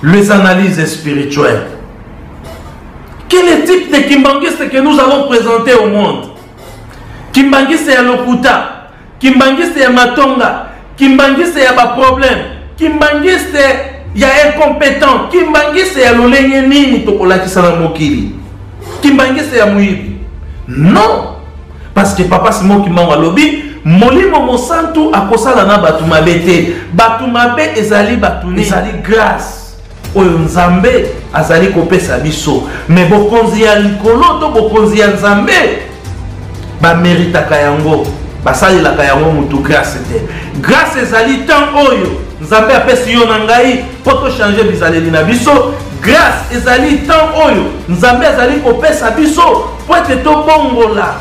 les analyses spirituelles. Quel est le type de Kimbangiste que nous allons présenter au monde? Kimbangiste ya lokuta, Kimbangiste ya matonga, Kimbangiste ya ba problème, Kimbangiste ya incompétent, Kimbangiste ya lolenge nini tokolakisa na mokili, Kimbangiste ya muibi. Non, parce que papa Simon Kimbangu alobi molimo mosantu akosala na batu mabe te. Batu mabe ezali batuni, ezali grâce oyo nzambe azali kopesa biso. Mais bokonzi ya likolo to bokonzi ya nzambe ba meritaka yango, basalelaka yango mutu grâce te. Grâce ezali temps oyo nzambe apesi yo na ngai po to changer bizaleli na biso. Grâce ezali temps oyo nzambe azali kopesa biso po ete tobongola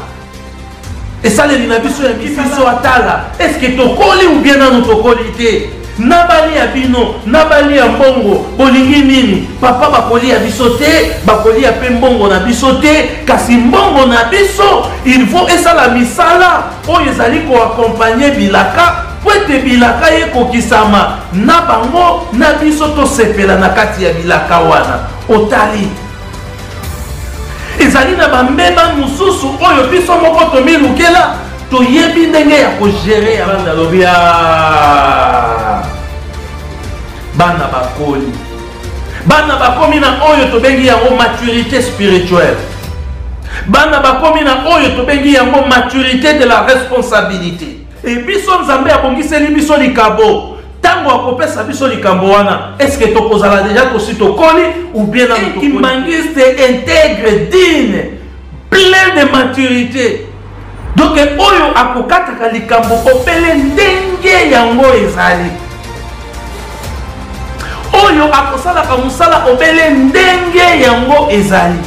esaleli na biso ya biso atala. Est-ce que tokoli ou bien nanu tokoli te? Nabali ya bino, nabali ya mbongo, bolingi nini? Papa bakoli ya biso te, bakoli ya pe mbongo na biso te, kasi mbongo na biso, il faut esala misala, oyo ezali ko accompagner bilaka, po ete bilaka ekokisama, na bango, na biso to sepela na kati ya bilaka wana, otali. Ezali na bambeba mususu, oyo biso moko tomilukela, toyebi ndenge ya kogere ya banda lobia. Bana bakoli, bana bakomi na oyo tobengi yango maturité spirituelle. Bana bakomi na oyo tobengi yango maturité de la responsabilité. Et biso nzambe abongiseli biso likabo, tango akopesa biso likambo wana, est-ce que tokozala déjà tosi tokoli ou bien na Kimbangiste intègre, digne, plein de maturité. Donc oyo akokataka likambo opele ndenge yango ezali. Oyo akosalaka musala obele ndenge yango ezali.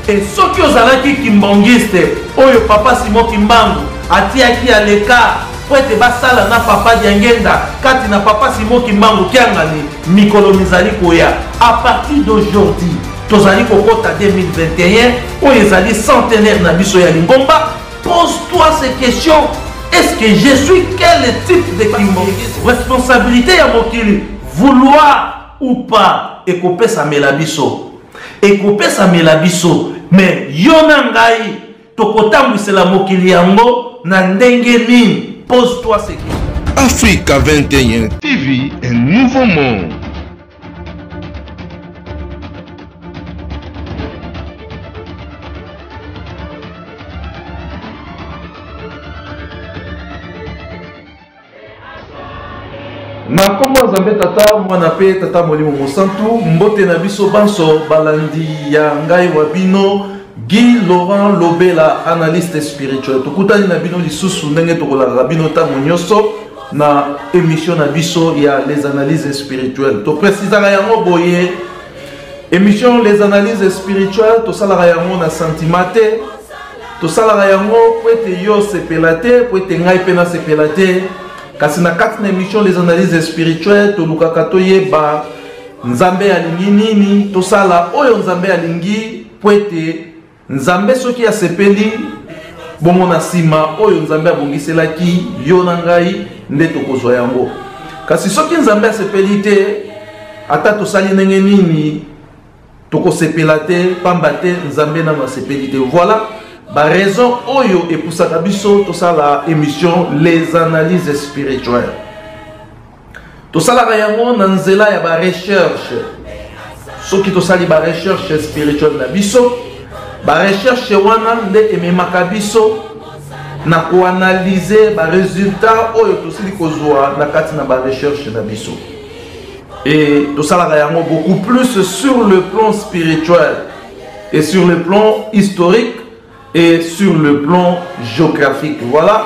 Et soki ozalaki Kimbangiste oyo papa Simon Kimbangu atiaki à l'écart po ete basala na papa Diangenda kati na papa Simon Kimbangu kiangani mikolo mizali koya. À partir d'aujourd'hui tozali kokota 2021 oyo ezali centenaire na biso ya Lingomba. Pose-toi ces questions. Est-ce que je suis quel type de Kimbangiste? Responsabilité ya mokili, vouloir ou pas, écoper sa melabiso, écoper sa melabiso, mais yonangai, tokotambu c'est la mokili yango, na ndenge nini. Pose-toi ces questions. Africa 21 TV, un nouveau monde. Na komo nzambe tata mwana pe tata molimo mosantu mbote na biso banso balandi ya ngai wa bino Guy Laurent Lobela, analyste spirituel. Tokutani na bino lisusu ndenge tokolaka bino tango nyonso na émission na biso ya les analyses spirituelles. To précisera yango boye émission les analyses spirituelles to salaka yango na sentimate to salaka yango po ete yo sepelate po ete ngai pe na sepelate. Kasi na kati na émission les analyses spirituelles to lukaka toyeba nzambe alingi nini to sala oyo nzambe alingi po ete nzambe soki ya sepeli bongo na sima oyo nzambe abongiselaki yo na ngai nde tokozwa yango. Kasi soki nzambe asepeli te ata tosali ndenge nini tokosepela te pamba te nzambe nano asepeli te. Voilà ba raison oyo epusaka biso tosala émission les analyses spirituelles. Tosalaka yango na nzela ya ba recherche. Soki tosali ba recherche spirituelle na biso, ba recherche wana nde ememaka biso na koanalyser ba résultat oyo tosili kozwa na kati na ba recherche na biso. Et tosalaka yango beaucoup plus sur le plan spirituel et sur le plan historique et sur le plan géographique. Voilà,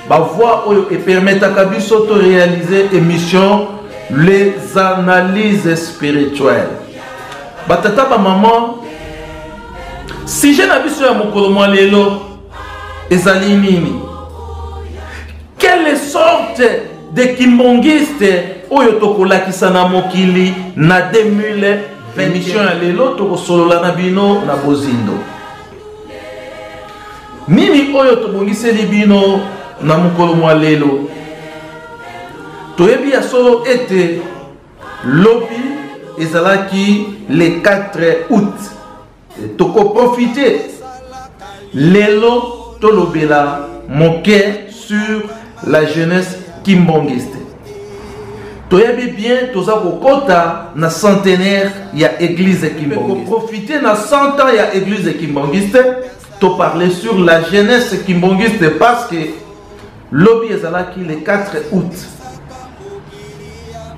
ma voix et permettre à Kabiso de réaliser émission les analyses spirituelles. Batata ba maman, si j'ai n'abiso ya mokolo mwa lelo ezali nini? Quelle sorte de kimbangiste oyo tokolakisa na mokili na 2020 émission ya lelo tokosolola na bino na bozindo. Nini oyo tobongiseli bino na mokolo mwa lelo toyebi ya solo ete lobi ezalaki le 4 août. Toko profiter lelo tolobela moke sur la jeunesse kimbongiste. Toyebi bien toza kokota na centenaire ya église kimbongiste. Profiter na 100 ans ya église kimbongiste, to parler sur la jeunesse kimbongiste parce que lobi ezalaki le 4 août.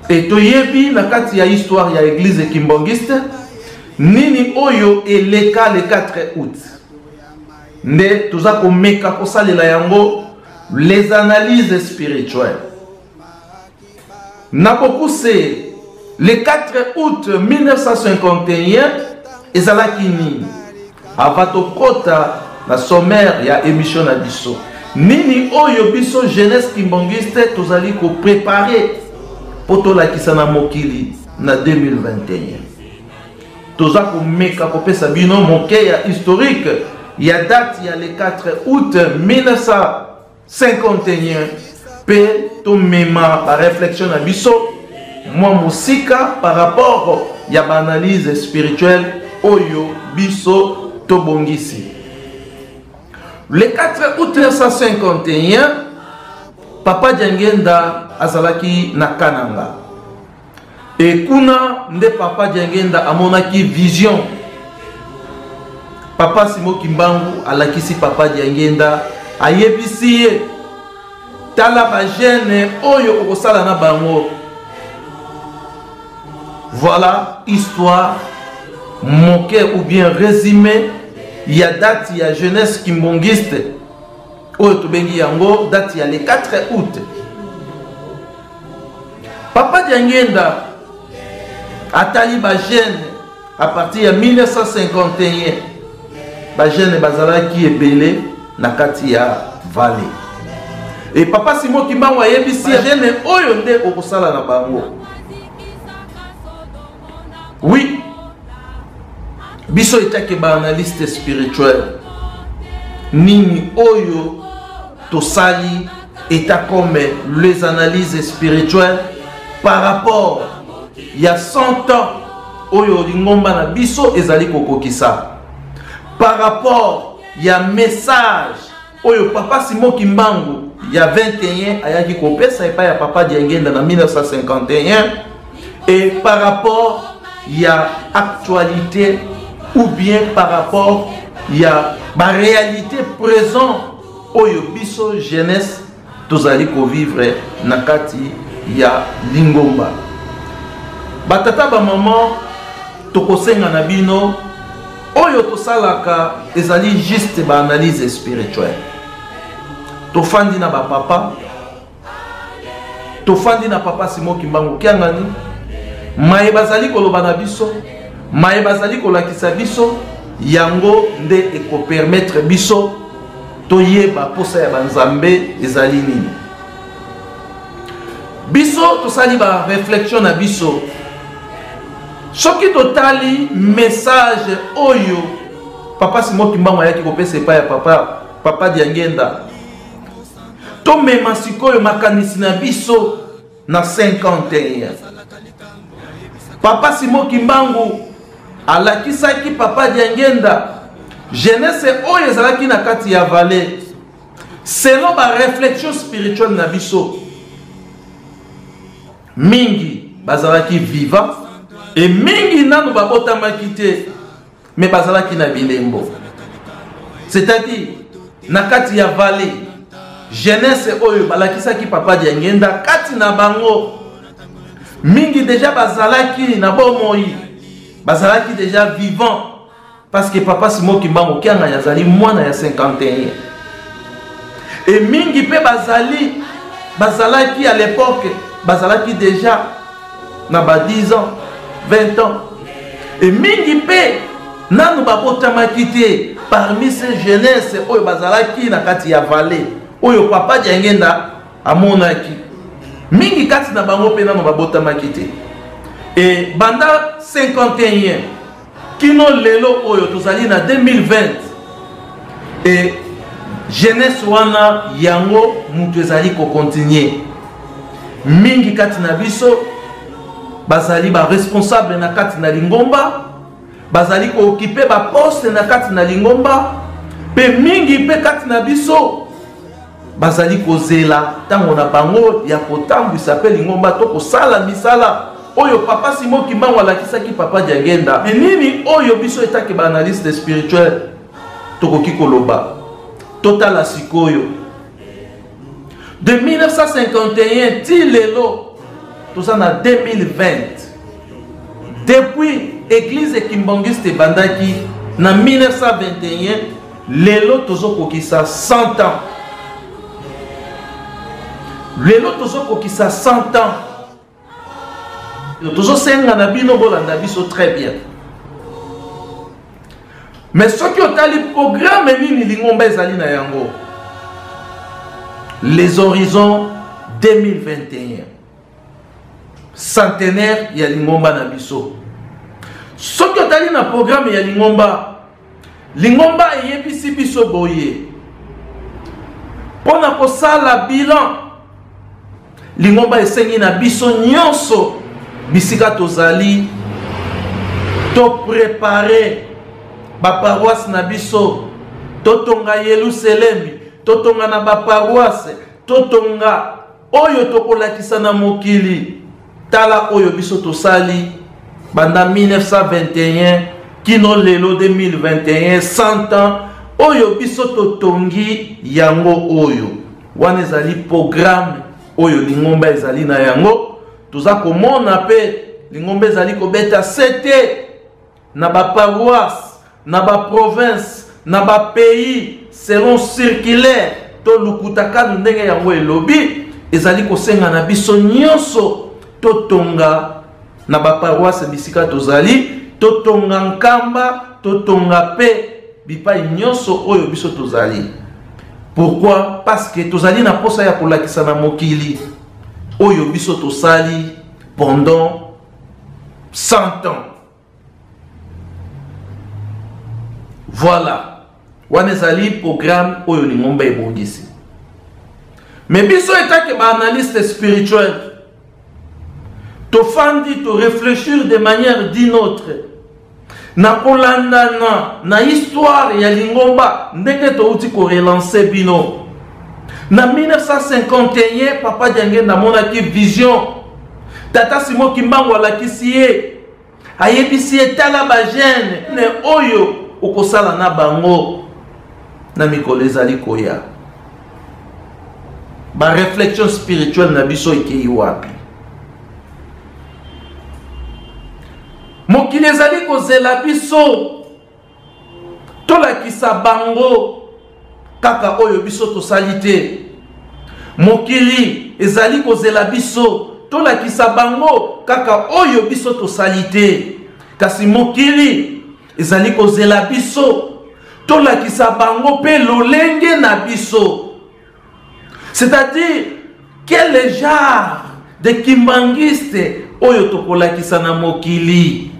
Et toyebi na kati ya histoire ya église kimbongiste nini oyo eleka le 4 août. Nde toza komeka kosalela yango les analyses spirituelles. Napokuse le 4 août 1951 ezalaki nini? Avatokota na sommaire ya émission na biso. Nini oyo biso jeunesse kimbongiste tozali ko préparer poto la kisana mokili na 2021. Toza ko meka ko pesa bino moke ya historique ya date ya le 4 août 1951 pe to mema ba réflexion na biso moi musika par rapport ya ba analyse spirituelle oyo biso to bongisi. Le 4 août 1951 Papa Diangenda azalaki na Kananga. Et kuna nde Papa Diangenda amonaki vision. Papa Simo Kimbangu alakisi Papa Diangenda ayebisi ye tala ba jeune oyo okosala na bango. Voilà histoire moquée ou bien résumé ya date ya jeunesse kimbongiste oyo tobengi yango date ya le 4 août. Papa Diangenda atali ba jeune à partir ya 1951 ba jeune bazalaki ebele na kati ya vallée. Et Papa Simon Kimbangu ayebisi jeune oyo nde okosala na bango. Oui, biso etake ba analyste spirituel nini oyo tosali eta comme les analyses spirituelles par rapport il y a 100 ans oyo lingomba na biso ezali kokokisa par rapport il y a message oyo Papa Simon Kimbangu il y a 21 ayaki kopesa epa ya Papa Diangenda na 1951 et par rapport il y a actualité ou bien par rapport il y a ma réalité présente oyo biso jeunesse tozali ko vivre nakati ya lingomba batata ba maman tokosenga na bino oyo tosalaka ezali juste ba analyse spirituelle tofandi na ba papa tofandi na Papa Simon Kimbangu kiangani maye bazali koloba na biso maye bazali kolakisa biso yango nde eko permettre biso toyeba posa ya banzambe ezali nini. Biso tosali ba réflexion na biso soki totali message oyo Papa Simon Kimbangu ayaki kopesa epa ya Papa Diangenda to mema sikoyo makanisi na biso na 51. Papa Simon Kimbangu alakisaki Papa Diangenda jeunesse oyo ezalaki na kati ya vallée selon ba réflexion spirituelle na biso mingi bazalaki vivant et mingi nanu babotamaki te mais bazalaki na bilembo, c'est-à-dire na kati ya vallée jeunesse oyo balakisaki Papa Diangenda kati na bango mingi déjà bazalaki na bomoi bazalaki déjà vivant parce que Papa Simon Kimbangu kianga yazali mwana ya 51 et mingi pe bazalaki à l'époque bazalaki déjà na ba 10 ans 20 ans et mingi pe nanu babotamaki te parmi ces jeunesses oyo bazalaki na kati ya vallée oyo Papa Diangenda amonaki mingi kati na bango pe nanu babotamaki te et banda 51 kino lelo oyo tozali na 2020 et jeunesse wana yango mutu ezali ko continuer mingi kati na biso bazali ba responsable na kati na lingomba, bazali ko occuper ba poste na kati na lingomba, pe mingi pe kati na biso bazali ko zela tango na bango ya kotambwisa pe lingomba to kosala misala oyo papa Simon Kimbangu alakisaki papa Diangenda. Mais nini oyo biso etake ba analyste spirituel tokoki koloba total sikoyo de 1951 ti lelo toza na 2020 depuis église kimbangiste bandaki na 1921 lelo tozokokisa 100 ans. Lelo tozokokisa 100 ans. Tozosenga na bino bolanda biso très bien. Mais ce qui est le programme nini lingomba ezali na yango. Les horizons 2021. Centenaire ya lingomba na biso. Ce qui est na programme ya lingomba. Lingomba eyebisi biso boye. Pona kosala bilan. Lingomba esengi na biso nyonso. Bisika tozali to préparer ba paroisse na biso totonga Yerusalem totonga na ba paroisse totonga oyo tokolakisa na mokili tala oyo biso tosali banda 1921 kino lelo 2021 100 ans oyo biso totongi yango oyo wana ezali programme oyo lingomba ezali na yango. Toza komona pe lingomba ezali kobeta sete na ba paroisse na ba province na ba pays selon circulaire to lukutaka ndenge yango elobi ezali kosenga na biso nyonso totonga na ba paroisse bisika tozali totonga nkamba totonga pe bipai nyonso oyo biso tozali. Pourquoi? Parce que tozali na posa ya kolakisa na mokili oyo biso tosali pendant 100 ans. Voilà. Wanezali programme oyo lingomba ebongisi. Mais biso etake ba analyste spirituel. To fandi to réfléchir de manière d'une autre. Na kolandana na histoire ya lingomba ndenge to uti ko relancer bino. Na 1951 papa Diangenda monaki vision. Tata Simon Kimbangu alakisi ye. Ayebisi etala ba jeune ne oyo okosala na bango na mikolo ezali koya. Ba réflexion spirituelle na biso ekei wapi. Mokili ezali kozela biso tolakisa bango kaka oyo biso tosali te. Mokili ezali kozela biso tolakisa bango kaka oyo biso tosali te. Kasi mokili ezali kozela biso tolakisa bango pe lolenge na biso. C'est-à-dire quel genre de kimbangiste oyo tokolakisa na mokili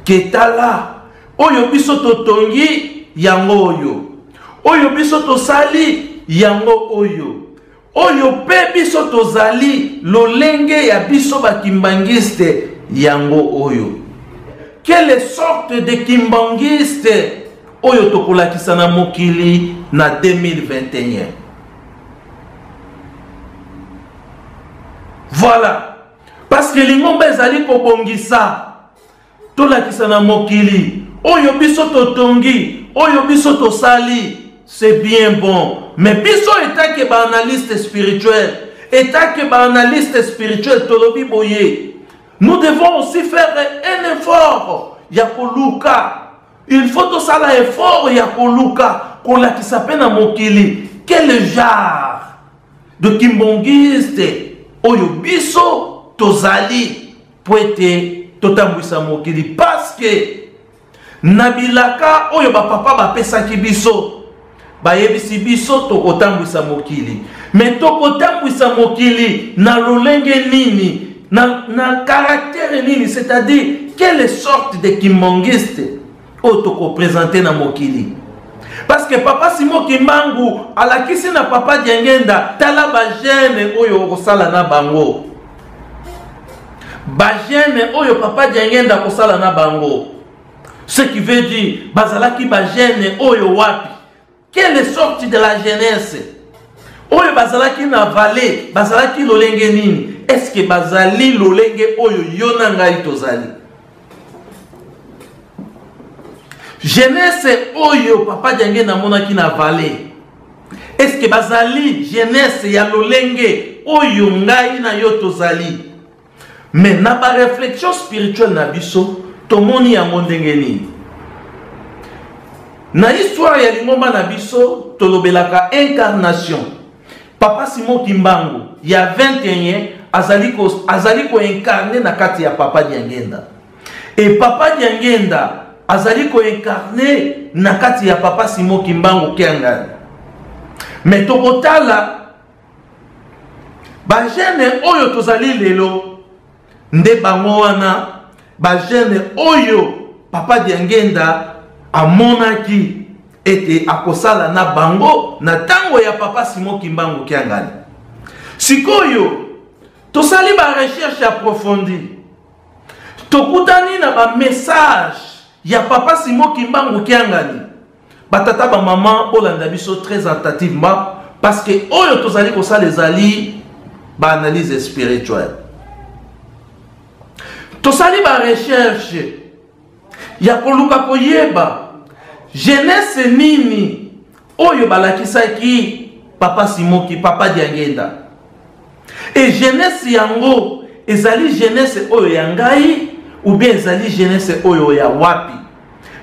ketala oyo biso totongi yango oyo biso tosali yango oyo pe biso tozali lolenge ya biso bakimbangiste yango oyo. Quelle sorte de kimbangiste oyo tokolakisa na mokili na 2021. Voilà. Parce que lingomba ezali kobongisa tolakisa na mokili oyo biso totongi oyo biso tosali. C'est bien bon. Mais biso etake ba analyste spirituel. Etake ba analyste spirituel tolobi boye. Nous devons aussi faire un effort. Yakoluka. Il faut tout ça là effort yakoluka. Kolakisa pe na mokili. Quel genre de kimbongiste oyo biso tozali poete totambwisa mokili. Parce que nabilaka oyo ba papa ba pesaki biso. Bayebisi biso tokotambwisa mokili. Mais tokotambwisa mokili na lolenge nini, na caractère nini, c'est-à-dire quelle sorte de kimbangiste oyo tokoprésenter na mokili. Parce que papa Simon Kimbangu alakisi na papa Diangenda tala ba jeune oyo okosala na bango. Bajene oyo papa Diangenda kosala na bango. Ce qui veut dire bazalaki bajene oyo wapi. Quelle est sortie de la jeunesse? Oyo bazalaki na vallée, bazalaki lolenge nini? Est-ce que bazali lolenge oyo yona ngai tozali? Jeunesse oyo papa Diangenda monaki na vallée. Est-ce que bazali jeunesse ya lolenge oyo ngai na yo tozali? Mais na ba réflexion spirituelle na biso tomoni yango ndenge nini? Na histoire ya lingomba na biso tolobelaka incarnation. Papa Simon Kimbangu ya 21 azali ko incarner na kati ya papa Diangenda. Et papa Diangenda azali ko incarner na kati ya papa Simon Kimbangu Kiangani. Mais tokotala ba jeune oyo tozali lelo nde bango wana ba jeune oyo papa Diangenda amonaki ete akosala na bango na tango ya papa Simon Kimbangu Kiangani. Sikoyo tosali ba recherche approfondie. Tokutani na ba message ya papa Simon Kimbangu Kiangani. Batata ba maman olanda biso très attentivement parce que oyo tozali kosala ezali ba analyse spirituelle. Tosali ba recherche ya koluka koyeba jeunesse nini oyo balakisaki papa Simon ki papa Diangenda. Et jeunesse yango ezali jeunesse oyo ya ngai ou bien ezali jeunesse oyo ya wapi?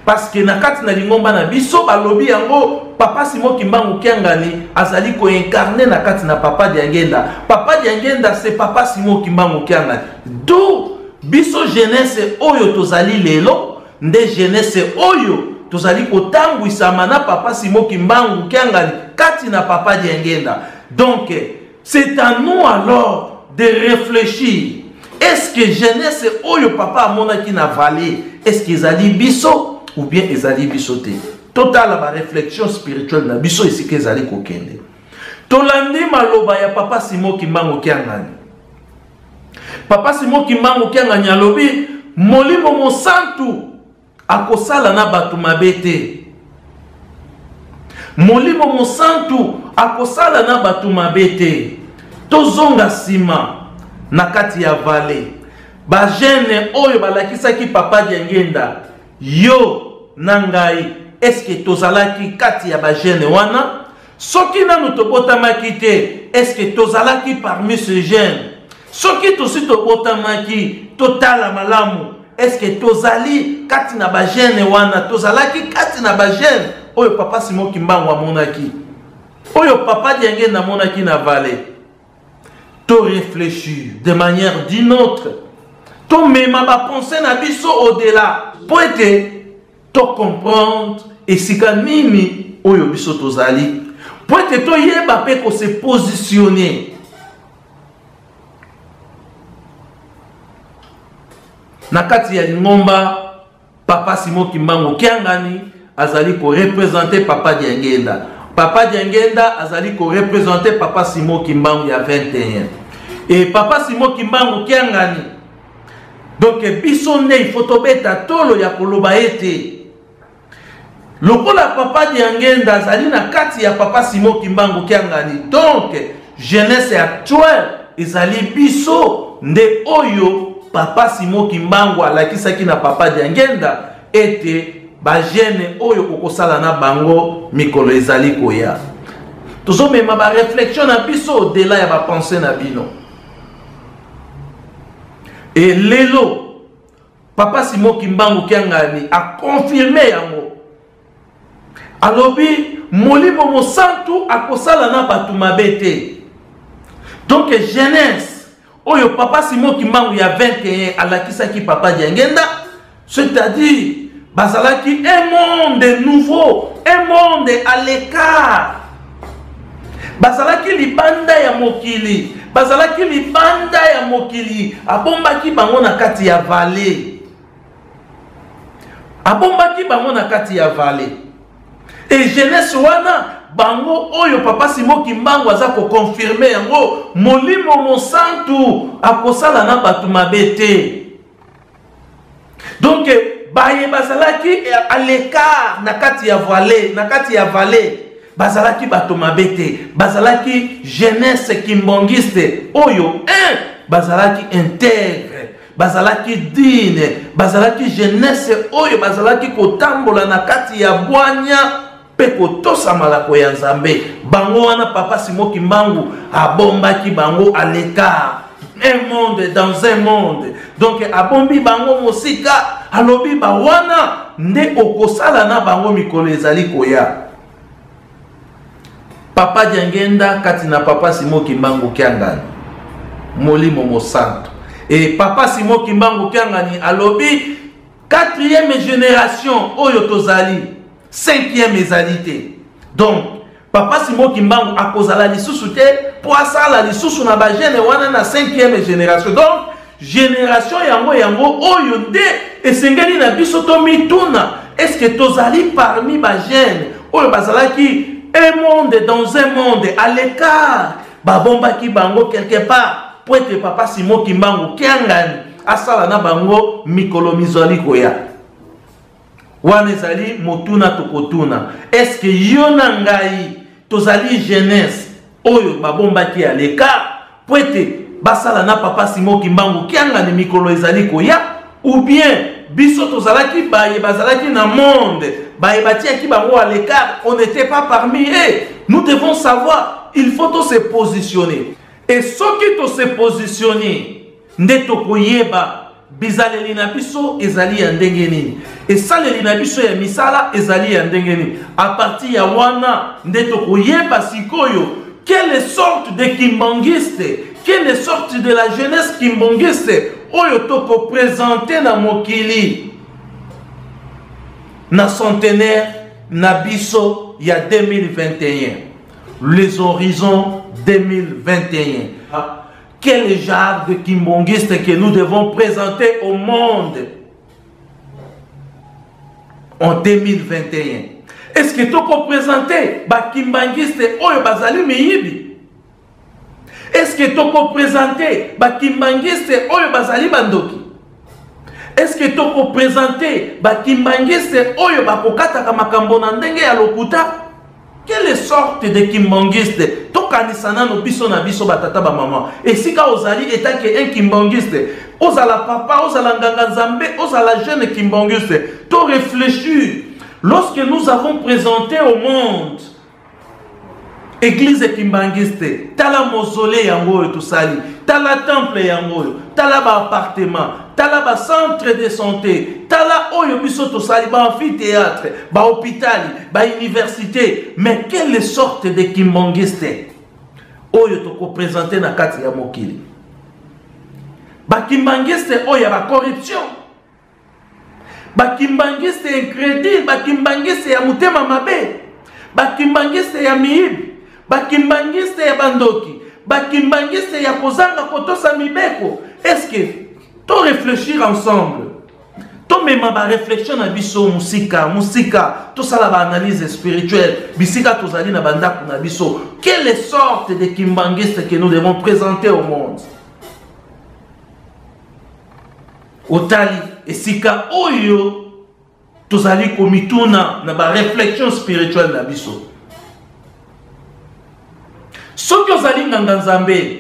Parce que na kati na lingomba na biso balobi yango papa Simon Kimbangu Kiangani azali ko incarner na kati na papa Diangenda. Papa Diangenda c'est papa Simon Kimbangu Kiangani. D'où biso jeunesse oyo tozali lelo nde jeunesse oyo tozali kotangwisama na papa Simon Kimbangu Kiangani kati na papa Diangenda. Donc c'est à nous alors de réfléchir. Est-ce que jeunesse oyo papa amonaki na vallée, est-ce qu'ils ezali biso ou bien ezali bisoté? Total la réflexion spirituelle na biso ici que ezali kokende. Tolandi maloba ya papa Simon Kimbangu Kiangani. Papa Simon Kimbangu Kiangani alobi molimo mosantu akosala na batu mabete. Molimo mosantu akosala na batu mabete. Tozonga sima na kati ya vallée. Ba jeune oyo balakisaki papa Diangenda yo nangai, est-ce que tozalaki kati ya ba jeune wana? Soki nanu tobotamaki te, est-ce que tozalaki parmi ce jeune? Soki tosi tobotamaki totala malamu, est-ce que tozali kati na ba jeune wana? Tozalaki kati na ba jeune oyo papa Simon Kimbangu amonaki, oyo papa Diangenda monaki na vallée. To réfléchir de manière d'une autre. To mema ba penser na biso au-delà. Pour être to comprendre et sika nini oyo biso tozali. Pour être to yeba pe ko se positionner. Na kati ya ngomba papa Simon Kimbangu Kiangani azali ko représenter papa Diangenda. Papa Diangenda azali ko représenter papa Simon Kimbangu ya 21. Et papa Simon Kimbangu Kiangani. Donc biso ne il faut tobeta tolo ya koloba ete. Lokola papa Diangenda azali na kati ya papa Simon Kimbangu Kiangani. Donc jeunesse actuelle ezali biso nde oyo papa Simon Kimbangu alakisaki na papa Diangenda ete ba jeune oyo kokosala na bango mikolo ezali koya. Tozo mema ba réflexion na biso au-delà ya ba pensée na bino. Et lelo papa Simon Kimbangu Kiangani a confirmé yango. Alobi molimo mosantu akosala na batu mabete. Donc jeunesse oyo papa Simon Kimbangu ya 21 alakisaki papa Diangenda, c'est-à-dire bazalaki un monde nouveau, un monde à l'écart. Bazalaki libanda ya mokili, bazalaki libanda ya mokili, abombaki bango na kati ya vallée. Abombaki bango na kati ya vallée. Et jeunesse wana bango oyo papa Simon Kimbangu aza ko confirmer yango molimo mosantu akosala na batu mabete. Donc baye bazalaki à l'écart na kati ya vallée bazalaki bato mabete, bazalaki jeunesse kimbongiste oyo bazalaki intègre, bazalaki digne, bazalaki jeunesse oyo bazalaki kotambola na kati ya bwanya pe kotosa malako ya Nzambe. Bango wana papa Simon Kimbangu abombaki bango à l'écart, un monde dans un monde. Donc abombi bango mosika alobi ba wana nde okosala na bango mikolo ezali koya. Papa Diangenda katina papa Simon Kimbangu Kiangani molimo mosanto. Et papa Simon Kimbangu Kiangani alobi 4e génération oyo tozali 5e ezalité. Donc papa Simon Kimbangu akozala lisusu te po asala lisusu na ba jeune wana na 5e génération. Donc génération yango oyo nde esengeli na biso to mituna, est-ce que tozali parmi ba jeune oyo bazalaki un monde dans un monde à l'écart babombaki bango quelque part pour être papa Simon Kimbangu Kiangani asala na bango mikolo mizali koya wana ezali motuna tokotuna, est-ce que yo na ngai tozali jeunesse oyo babombaki à l'écart pour être basala na papa Simon Kimbangu Kiangani mikolo ezali koya, ou bien biso tozalaki baye bazalaki na monde baye batiaki bango à l'écart, on n'était pas parmi eux. Nous devons savoir, il faut se positionner, et ce qui se positionner nde tokoyeba bizaleli na biso ezali ya ndenge nini, et saleli na biso ya misala ezali ya ndenge nini. À partir ya wana nde tokoyeba sikoyo quelle sorte de kimbangiste, quelle sorte de la jeunesse kimbangiste oyo toko présenter na mokili na centenaire na biso ya 2021, les horizons 2021. Quel genre de kimbangiste que nous devons présenter au monde en 2021? Est-ce que toko présenter ba kimbangiste oyo bazali miyibi? Est-ce que toko présenter ba kimbangiste oyo bazali bandoki? Est-ce que toko présenter ba kimbangiste oyo bakokataka makambo na ndenge ya lokuta? Quelle sorte de kimbangiste tokanisana no biso na biso batata ba maman? Et si ka ozali etake un kimbangiste, ozala papa, ozala nganga nzambe, ozala jeune kimbangiste, to réfléchir. Lorsque nous avons présenté au monde église kimbangiste, tala mausolée yango tout sali, tala temple yango, tala ba appartement, tala ba centre de santé, tala oyo biso to sali, ba amphithéâtre, ba hôpital, ba université. Mais quelle sorte de kimbangiste oyo to ko présenter na kati ya mokili? Ba kimbangiste oyo ba corruption, bakimbangiste incrédule, bakimbangiste ya mutema mabe, bakimbangiste ya miibi, bakimbangiste ya bandoki, bakimbangiste ya kozanga kotosa mibeko. Est-ce que to réfléchir ensemble, to mema ba réflexion na biso musika, to sala ba analyse spirituelle, bisika tozali na bandako na biso, quelle sorte de kimbangiste que nous devons présenter au monde? Otali esika oyo tozali komituna na ba réflexion spirituelle na biso. Soki ozali nganga nzambe,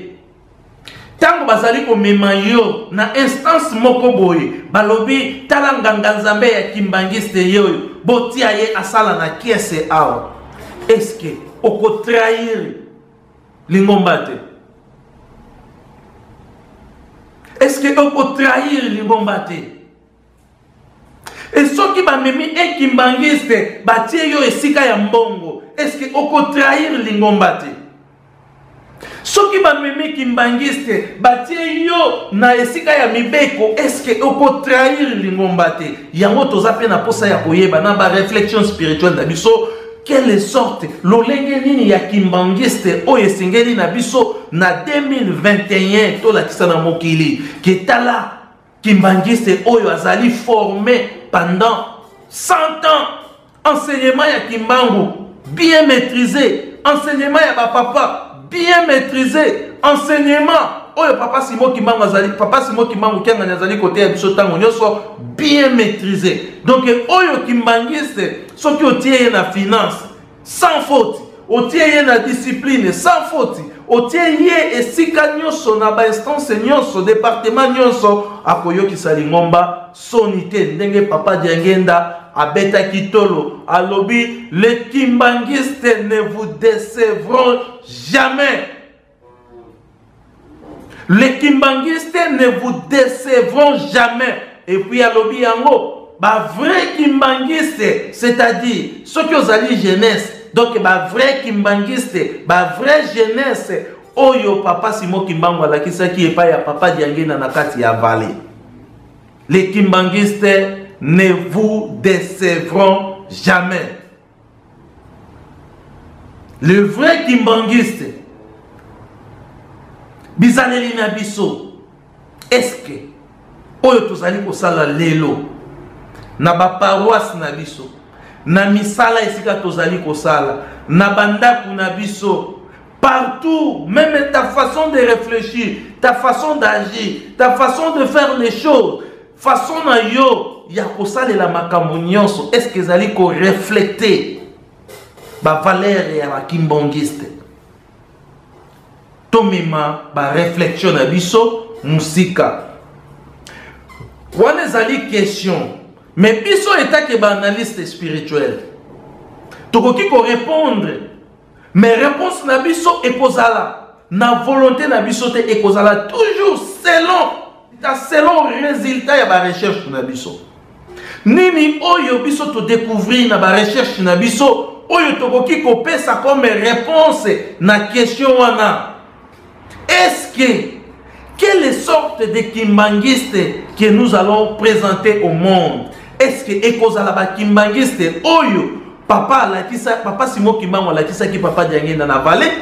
tango bazali komema yo na instance moko boye, balobi tala nganga nzambe ya kimbangiste yo, botia ye asala na kiese awa. Est-ce que oko trahir lingomba te? Est-ce que on peut trahir lingomba te? Et ceux qui ba memi un kimbangiste batie yo esika ya mbongo, est-ce que on peut trahir lingomba te? Ceux qui ba memi kimbangiste batie yo na esika ya mibeko, est-ce que on peut trahir lingomba te? Yango toza pe na posa ya koyeba na ba réflexion spirituelle na biso. Quelle sorte lolenge nini ya kimbangiste oyo esengeli na biso na 2021 to la kisana mokili ke tala kimbangiste oyo azali formé pendant 100 ans enseignement ya kimbangu bien maîtrisé. Enseignement ya papa, bien maîtrisé. Enseignement, oh papa Simo Kimbangu azali, papa Simo Kimbangu qui azali côté ya biso tango nyoso bien maîtrisé. Donc oyo kimbangiste, ce qui otie na finance sans faute, otie na discipline sans faute, otie esika nyoso na ba instance nyoso département nyoso akoyo kisali ngomba sonité ndenge papa Diangenda abeta kitolo alobi les kimbangistes ne vous décevront jamais. Les kimbangistes ne vous décevront jamais. Et puis à l'obi yango, ba vrai kimbangiste, c'est-à-dire ceux qui ont allé jeunesse, donc ba vrai kimbangiste, ba vrai jeunesse, oyo papa Simo Kimbangu ala kisa qui est pas ya papa Diangena na kati ya vallée. Les kimbangistes ne vous décevront jamais. Le vrai kimbangiste, bizaleli na biso, est-ce que oyo tozali kosala lelo na ba paroisse na biso na misala esika tozali kosala na bandaku na biso partout, même ta façon de réfléchir, ta façon d'agir, ta façon de faire les choses, façon na yo ya kosalela makambo nyonso, est-ce que ezali ko refléter ba valeur ya ba kimbangiste? Tomima ba réflexion na biso musika wana ezali question, mais biso etake ba analyste spirituel tokoki ko répondre, mais réponse na biso ekozala na volonté na biso te, ekozala toujours selon résultat ya ba recherche na biso. Nini oyo biso to découvrir na ba recherche na biso oyo tokoki ko pesa comme réponse na question wana. Est-ce que, quelle sorte de kimbangiste que nous allons présenter au monde? Est-ce que ekozala ba kimbangiste oyo papa Simo Kimbangu la kisa ki papa Diangena na vallée?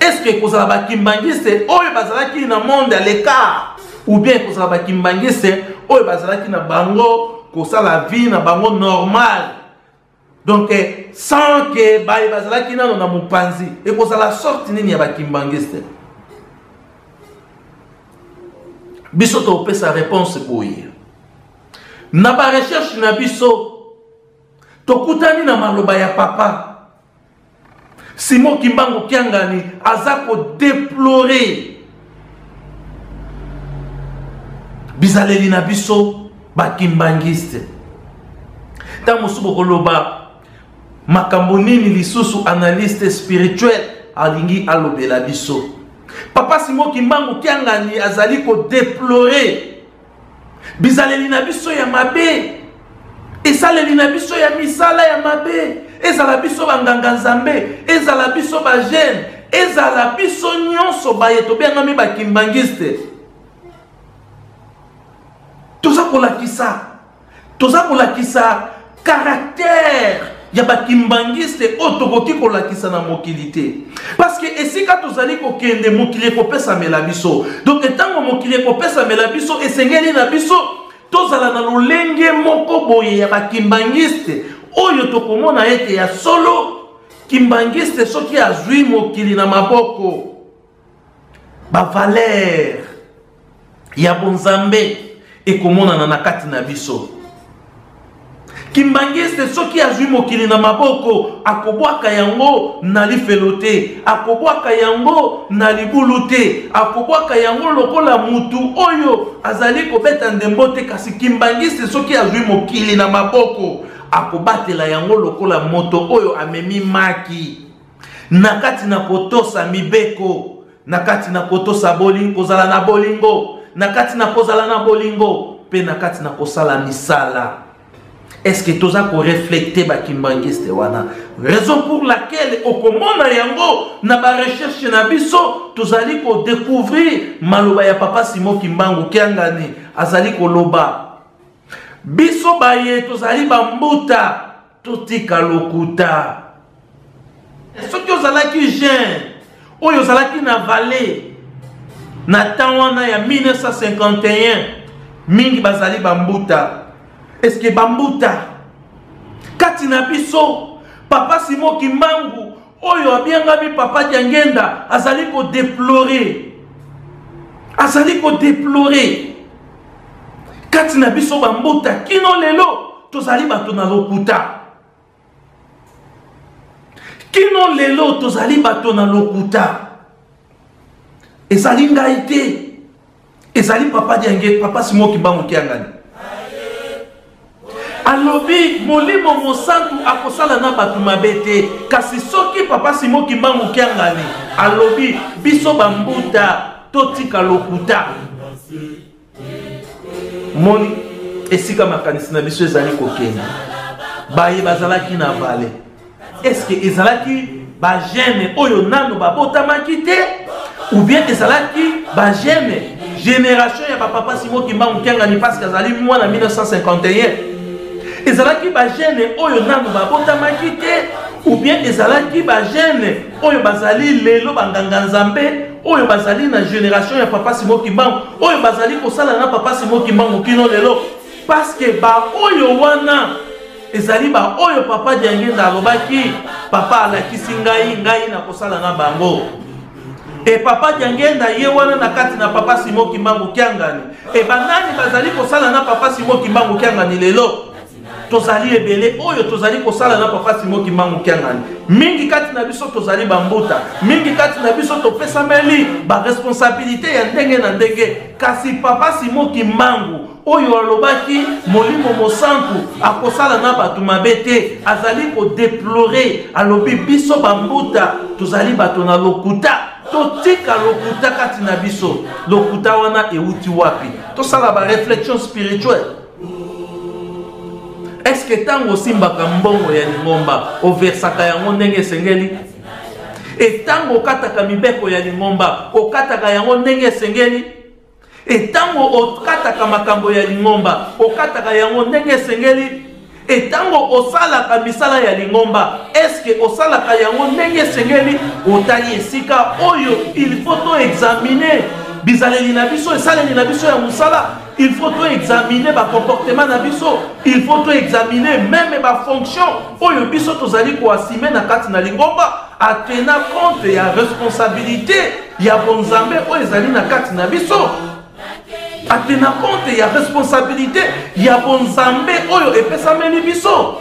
Est-ce que ekozala ba kimbangiste oyo bazala ki na monde à l'écart? Ou bien ekozala ba kimbangiste oyo bazala ki na bango kosala vie na bango normal? Donc sans que bazala ki na mupanzi, ekozala sorte nini ya ba kimbangiste? Biso to pesa réponse boye. Na ba recherche na biso to kutani na maloba ya papa Simo Kimbangu Kiangani azako déplorer bizaleli na biso ba kimbangiste. Ta musubo koloba makambo nini lisusu analyste spirituel alingi alobela biso. Papa Simo Kimbangu Kiangani azali ko déplorer bizaleli na biso ya mabe, esaleli na biso ya misala ya mabe, ezala biso banganga nzambe, ezala biso ba jeune, ezala biso nyonso baye to bengami ba kimbangiste. Toza kolakisa caractère ya ba kimbangiste otokoki kolakisa na mokilité, parce que esika tozali kokende mokili ko pesa mela biso. Donc etango mokili ko pesa mela biso esengeli na biso tozala na lolenge moko boye ya ba kimbangiste oyo tokomona ete ya solo kimbangiste soki azwi mokili na maboko ba valeur ya bonzambe ekomona na kati na biso. Kimbangiste soki azwi mokili na maboko akobwaka yango na lifelo te, akobwaka yango na libulu te, akobwaka yango lokola mutu oyo azali kobeta ndembo te. Kasi kimbangiste soki azwi mokili na maboko akobatela yango lokola moto oyo amemi maki na kati na kotosa mibeko, na kati na kotosa bolingo, kozala na bolingo, na kati na kozala na bolingo, pe na kati na kosala misala. Est-ce que toza ko refléter ba kimbangiste wana? Raison pour laquelle okomona yango na ba recherche na biso tozali ko découvrir maloba ya papa Simo Kimbangu Kiangani azali ko loba biso baye tozali bambuta totika lokuta. Soki ozalaki jeune oyo ozalaki na vallée na tawana ya 1951 mingi bazali bambuta. Est-ce que bambuta kati na biso Papa Simon Kimbangu, oyo abiangami papa Diangenda, azali ko déplorer. Azali ko déplorer. Kati na biso bambota, kino lelo, tozali bato na lokuta. Kino lelo, tozali bato na lokuta. Ezali ngai te. Ezali papa Diangenda, papa Simon Kimbangu kiangani. Alobi molimo mosantu akosala na batu mabete kasi soki papa Simon Kimbangu kiangani alobi biso bambuta totika lokuta moni esika makanisi na biso ezali kokenda baye bazalaki na vale eske ezalaki ba gene oyo nano babotamaki te ou bien ezalaki ba gene génération ya papa Simon Kimbangu kiangani parce que azali mwana 1951 ezalaki ba gene oyo nanu babotamaki te ou bien ezalaki ba gene oyo bazali lelo banganga nzambe oyo bazali na génération ya papa Simon Kimbangu oyo bazali kosala na papa Simon Kimbangu kino lelo parce que ba oyo wana ezali ba oyo papa Diangenda alobaki papa alakisi ngai na kosala na bango et papa Diangenda ye wana na kati na papa Simon Kimbangu kiangani et banani bazali kosala na papa Simon Kimbangu kiangani lelo tozali ebele oyo tozali kosala na papa Simon Kimbangu kiangani mingi kati na biso tozali bambuta mingi kati na biso topesameli ba responsabilité ya ndenge na ndenge kasi papa Simon Kimbangu oyo alobaki molimo mosantu akosala na batu mabete azali ko déplorer alobi biso bambuta tozali bato na lokuta totika lokuta kati na biso lokuta wana euti wapi tosala ba réflexion spirituelle. Est-ce que tango simbaka mbongo ya lingomba oversaka yango ndenge sengeli et tango kataka mibeko ya lingomba okataka yango ndenge sengeli et tango okataka makambo ya lingomba okataka yango ndenge sengeli et tango osalaka misala ya lingomba est-ce que osalaka yango ndenge sengeli otali esika oyo il faut to examiner bizaleli na biso esaleli na biso ya musala. Il faut tout examiner le comportement na biso. Il faut tout examiner même ma fonction. Oyo biso tozali ko assumer na kati na lingomba atena compte ya responsabilité ya bonzambe oyo ezali na kati na biso. Atena compte ya responsabilité ya bonzambe oyo epesameli biso.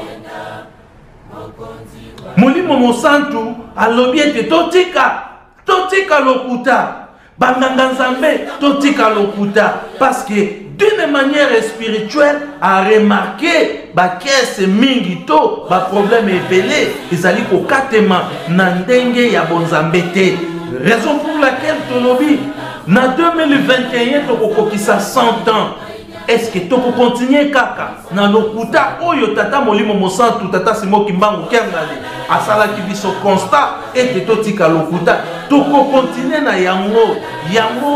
Molimo mosantu alobi ete totika lokuta. Banganga nzambe totika lokuta parce que d'une manière spirituelle a remarqué ba kese mingi to ba problème ebele ezali ko katema na ndenge ya bonzambe te raison pour laquelle tolobi na 2021 tokokokisa 100 ans. Est-ce que tu peux continuer kaka na lokuta oyo tata molimo mosantu tata Simon Kimbangu kiangani asala ki biso constat et totika lokuta toko continuer na yango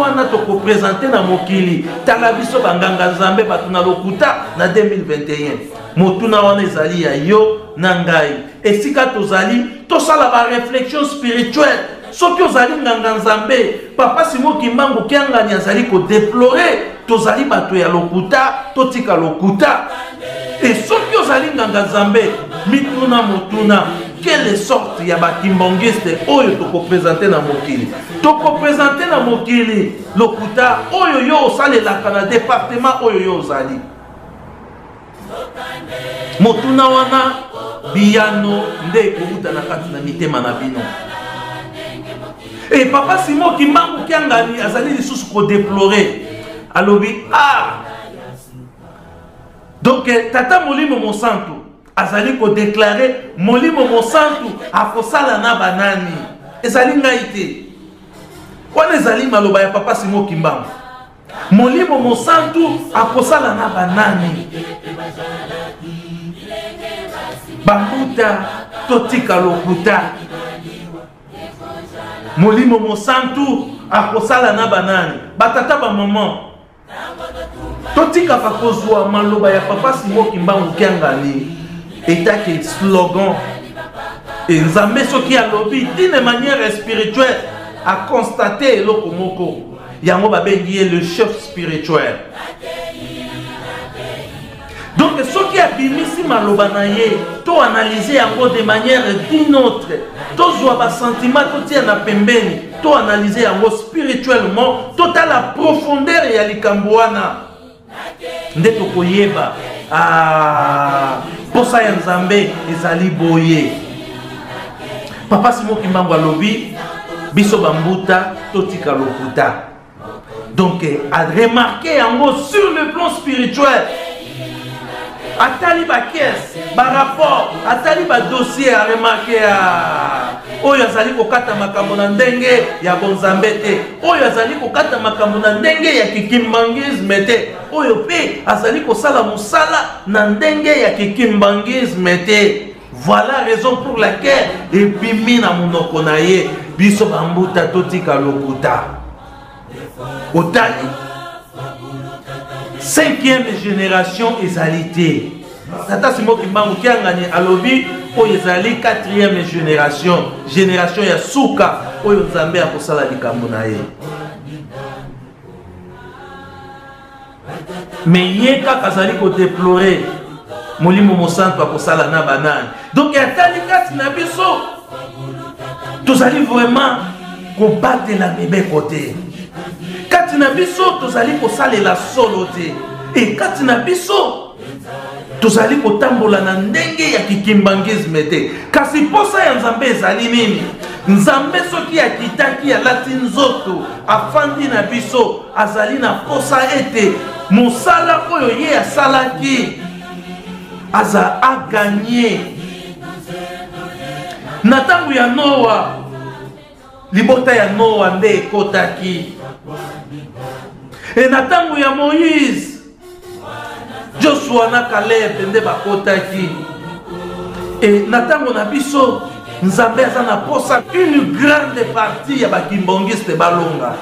wana toko présenter na mokili tala biso banganga nzambe batu na lokuta na 2021 motuna wana ezali ya yo na ngai esika tozali tosala ba réflexion spirituelle soki ozali nganga nzambe papa Simon Kimbangu kiangani azali ko déplorer tozali bato ya lokuta totika lokuta et soki ozali nganga nzambe mituna motuna quelle sorte ya bakimbongiste oyo toko présenter na mokili toko présenter na mokili lokuta oyo yo osalelaka na département oyo yo ozali motuna wana biyano nde ekouta na kati na mitema na bino. Et papa Simon Kimbangu kiangani azali lisusu ko déplorer alobi donc tata molimo mosantu azali ko déclarer molimo mosantu akosala na banani ezali ngai te wana ezali maloba ya papa Simon Kimbangu molimo mosantu akosala na banani bambuta totika lokuta molimo mosantu akosala na banani batata ba maman totika pakozwa maloba ya papa Simon Kimbangu kiangani etake slogan nzambe soki alobi d'une manière spirituelle a constaté eloko moko yango babengi le chef spirituel Donc ce qui a bimisi maloba na ye, to analyser yango de manière d'une autre. To zwa ba sentiment to tia na pembeni, to analyser yango spirituellement, to ta la profondeur ya likambo wana. Nde to koyeba posa ya Nzambe ezali boye. Papa Simon Kimbangu alobi biso bambuta totika lokuta. Donc a remarqué yango sur le plan spirituel. Atali ba caisse, ba rapport, atali ba dossier a remarqué oyo azali kokata makambo na ndenge ya bonzambe te, oyo azali kokata makambo na ndenge ya kikimbangisme te, oyo pe azali kosala musala na ndenge ya kikimbangisme te. Voilà raison pour laquelle ebimi na monoko na ye biso bambuta totika lokuta. Otali 5e génération ezalité. Tata Simon Kimbangu qui a gagné à lobby pour ezali 4e génération. Génération ya suka oyo Nzambe a kosala likambo na ye. Mais ye kaka azali ko déplorer molimo mosanto akosala na banane. Donc ya tali kati na biso tozali vraiment ko battre la bébé côté. Kati na biso tozali kosalela solo te. Et kati na biso tozali kotambola na ndenge ya kikimbangisme te. Kasi posa ya Nzambe ezali nini? Nzambe soki akitaki alati nzoto afandi na biso azali na posa ete mosala oyo ye asalaki aza a gagné. Na tangu ya Noa libota ya Noa nde ekotaki. Et na tangu ya Moïse Joshua na Caleb nde bakotaki. Et na tangu na biso Nzambe aza na posa une grande partie ya bakimbongiste balonga.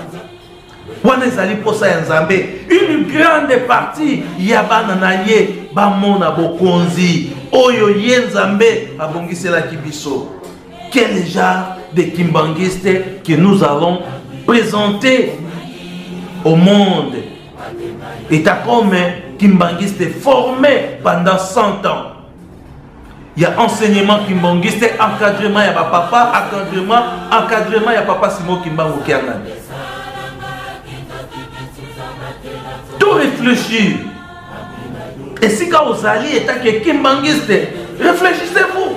Wana ezali posa ya Nzambe une grande partie ya bana na ye bamona bokonzi oyo ye Nzambe abongiselaki biso. Quel genre de kimbangiste que nous allons présenter au monde? Et t'as comme kimbangiste formé pendant 100 ans. Il y a enseignement kimbangiste, encadrement ya papa, encadrement ya papa Simon Kimbangu Kiangani. Tout réfléchir. Et si quand vous allez et que kimbangiste, réfléchissez-vous.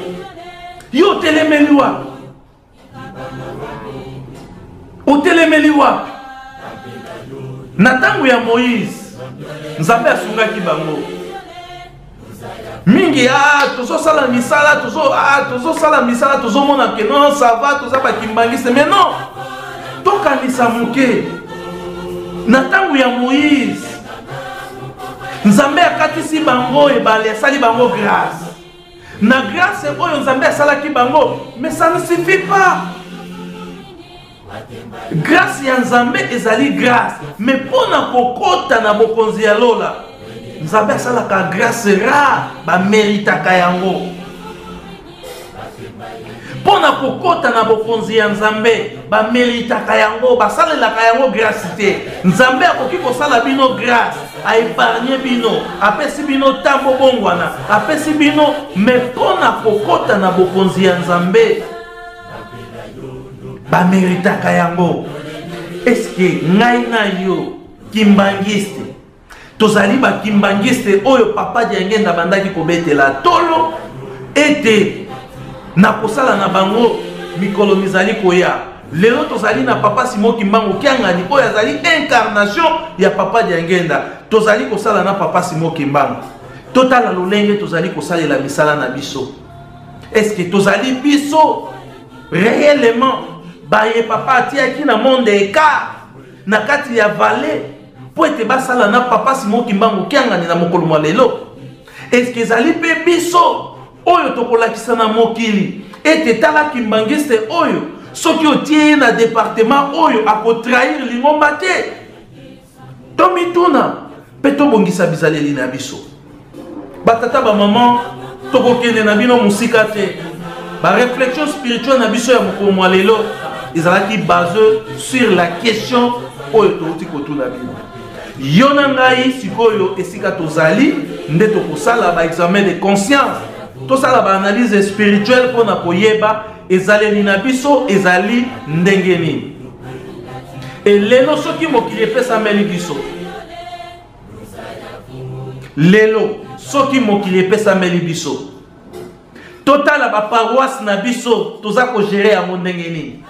Yo telemeliwa. O telemeliwa. Na tangu ya Moïse Nzambe asungaki bango mingi tozo sala misala tozo sala misala tozo mona que non ça va toza ba kimbangiste mais non tokanisa muke. Na tangu ya Moïse Nzambe akatisi bango ebale asali bango grâce. Na grâce oyo Nzambe asalaki bango mais ça ne suffit pas. Grâce ya Nzambe ezali grâce, mais pona kokota na bokonzi ya lola Nzambe asalaka grâce rare ba méritaka yango. Pona kokota na bokonzi ya Nzambe ba méritaka yango basalelaka yango grâce te. Nzambe akoki kosala bino grâce a épargner bino apesi bino tambo bongwana apesi bino, mais pona kokota na bokonzi ya Nzambe ba méritaka yango. Est-ce que ngai na yo kimbangiste tozali ba kimbangiste oyo papa Diangenda bandaki kobetela tolo ete na kosala na bango mikolo mizali koya. Lelo tozali na papa Simon Kimbangu Kiangani oyo azali incarnation ya papa Diangenda. Tozali kosala na papa Simon Kimbangu. Totala lolenge tozali kosalela misala na biso. Est-ce que tozali biso réellement baye papa atiaki na monde écart na kati ya vallée po ete basala na papa Simon Kimbangu Kiangani na mokolo mwa lelo? Est-ce que ezali pe biso oyo tokolakisa na mokili ete tala kimbangiste oyo soki otie na département oyo akotrahir lingomba te? Tomituna pe tobongisa bizaleli na biso. Batata ba maman tokokende na bino musika te. Ba réflexion spirituelle na biso ya mokolo mwa lelo ezalaki basé sur la question oyo touti kotuna bino. Yona ngai sikoyo esika tozali nde tokosala ba examen de conscience. Tosala ba analyse spirituelle pona koyeba ezaleli na biso ezali ndenge nini. Et lelo soki mokili epesameli biso. Lelo soki mokili epesameli biso. Total ba paroisse na biso toza ko gérer yango ndenge nini.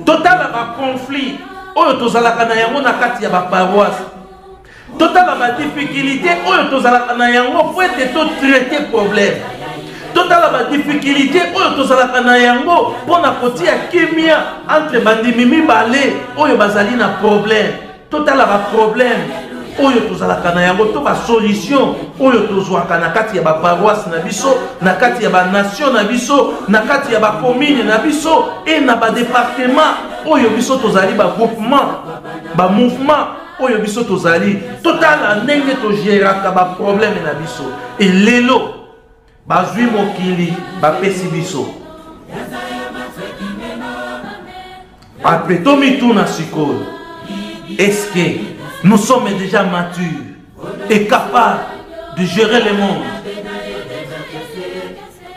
Total ba conflit oyo tozalaka na yango na kati ya ba paroisse. Total ba difficulté oyo tozalaka na yango pour être to traiter problème. Total ba difficulté oyo tozalaka na yango pona kotia kimia entre bandimi mibale oyo bazali na problème. Total ba problème oyo tozalaka na yango to ba solution oyo tozwaka na kati ya ba paroisse na biso, na kati ya ba nation na biso, na kati ya ba commune na biso et na ba département oyo biso tozali ba groupement, ba mouvement oyo biso tozali. Total ndenge to géraka ba problème na biso. Et lelo bazui mokili bapesi biso. Après tomi tuna sikoyo, est-ce que nous sommes déjà matures et capables de gérer le monde?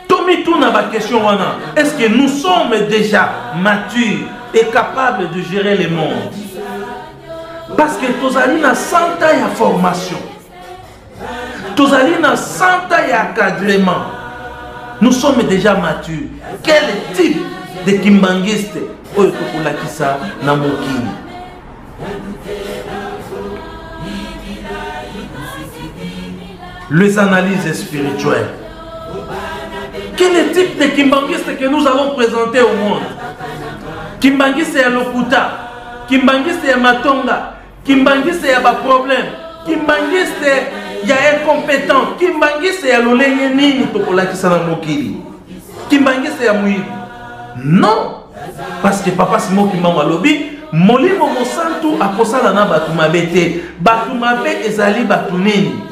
Tomi tuna ba question wana, est-ce que nous sommes déjà matures et capables de gérer le monde? Parce que tozali na 100 ans ya formation. Tozali na 100 ans ya encadrement. Nous sommes déjà matures. Quel type de kimbangiste oyo tokolakisa na mokili? Les analyses spirituelles. Quel est le type de kimbangiste que nous allons présenter au monde? Kimbangiste ya lokuta, kimbangiste ya matonga, kimbangiste ya ba problème, kimbangiste ya incompétent, kimbangiste ya lolenge nini tokolakisa na mokili, kimbangiste ya muibi. Non, parce que papa Simon Kimbangu alobi molimo mosantu akosala na batu mabe te. Batu mabe ezali batu nini?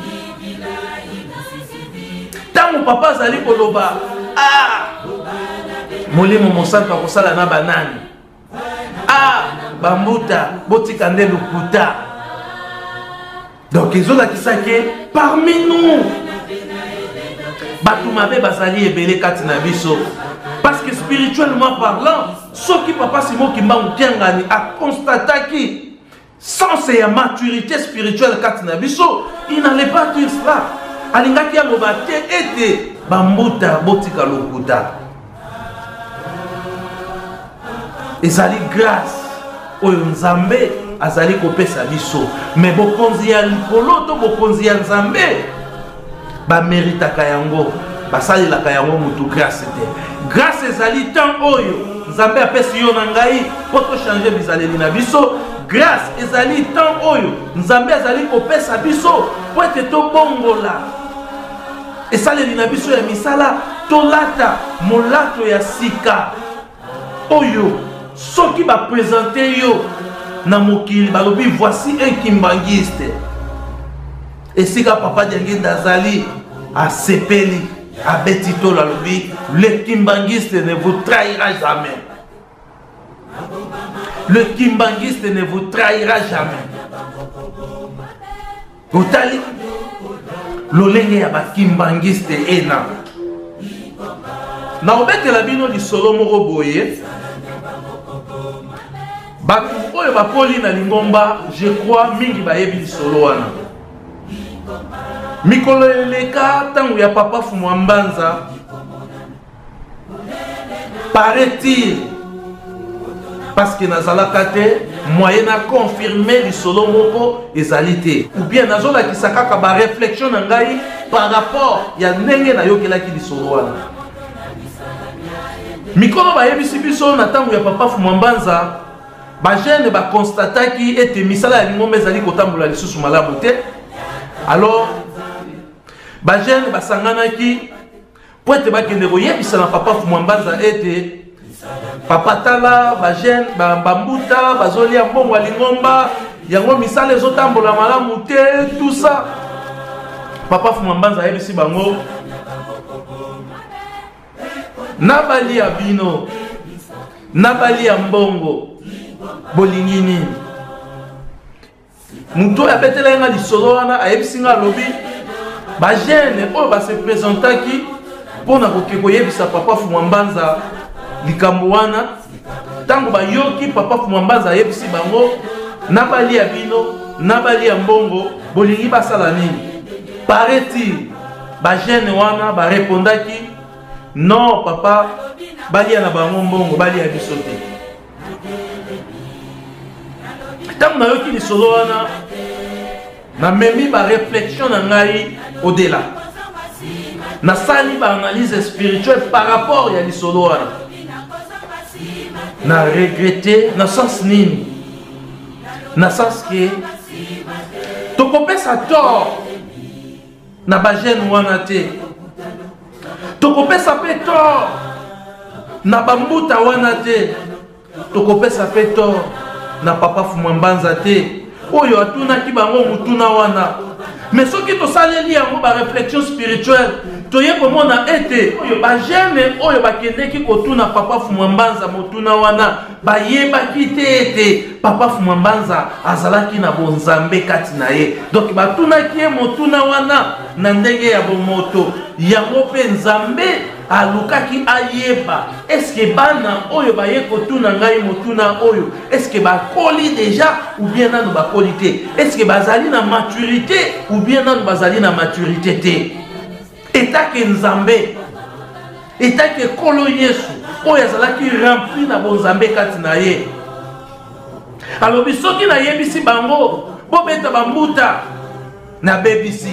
Tango papa azali koloba molimo mosantu akosala na banani, bambuta botika nde lukuta. Donc ils ont la kisake parmi nous batu mabe bazali ebele kati na biso. Parce que spirituellement parlant, ce qui papa Simon Kimbangu Tiangani a constaté que sans sa maturité spirituelle kati na biso, il n'allait pas dire cela. Alingaki ya mobate ete bambuta botika lokuta. Ezali grâce oyo Nzambe azali kopesa biso. Mais bokonzi ya likolo to bokonzi ya Nzambe ba méritaka yango, basalelaka yango mutu grâce te. Grâce ezali tant oyo Nzambe apesi yo na ngai po to changer bizaleli na biso. Grâce ezali tant oyo Nzambe azali kopesa biso po ete to bongola esaleli na biso ya misala tolata molato ya sika oyo soki ba présenter yo na mokili balobi voici un kimbangiste. Esika papa Diangenda azali asepeli abetito lalobi le kimbangiste ne vous trahira jamais. Le kimbangiste ne vous trahira jamais. Otali lolenge ya ba kimbangiste ena na obetela bino lisolo moko boye. Batu oyo bapoli na lingomba, je crois mingi bayebi lisolo wana. Mikolo eleka tangu ya papa Fumwambanza, paraît-il, parce que nazalaka te moyen à confirmer lisolo moko ezalité, ou bien nazola kisakaka ba réflexion na ngai par rapport ya ndenge na yokelaki lisolo wana. Mikolo bayebi biso na tangu ya papa Fumwambanza, ba jeune ba constataki ete misala ya lingomba ezali kotambola lisusu malamu te. Alors ba jeune ba sanganaki po ete bakende koyebisa na papa Fumwambanza ete papa tala ba jeune bambuta bazolia mbongo ya lingomba yango misala ezotambola malamu te, tout ça. Papa Fumwambanza ayebisi bango nabali ya bino, nabali ya mbongo, bolingi nini muto ya betela nga lisolo wana ayebisinga lobi ba jeune oyo ba se présentaki pona koyebisa papa Fumambanza likambo wana tango bayoki papa Fumambanza ayebisi bango na bali ya bino na bali ya mbongo bolingi basala nini pareti ba jeune wana ba répondaki non papa bali ya na bango mbongo bali ya biso te tango nayoki lisolo wana na memi ba réflexion na ngai au-delà na sali ba analyse spirituelle par rapport ya lisolo wana na regretter na sens nini na sens que tokopesa tort na ba jeune wana te tokopesa pe tort na bambuta wana te tokopesa pe tort na papa Fumambanza te oyo atunaki bango mutuna wana mais soki tosaleli yango ba réflexion spirituelle toye komona ete oyo ba jeune oyo bakendeki kotuna papa Fumambanza mutuna wana bayebaki te ete papa Fumambanza azalaki na bonzambe kati na ye donc batunaki ye motuna wana na ndenge ya bomoto yango mpe nzambe alukaki ayeba eske bana oyo baye kotuna ngai motuna oyo eske bakoli déjà ou bien nanu bakoli te eske bazali na maturité ou bien nanu bazali na maturité te etake nzambe etake kolo Yesu oyo azalaki rempli na bonzambe kati na ye alobi soki nayebisi bango bobeta bambuta na bebisi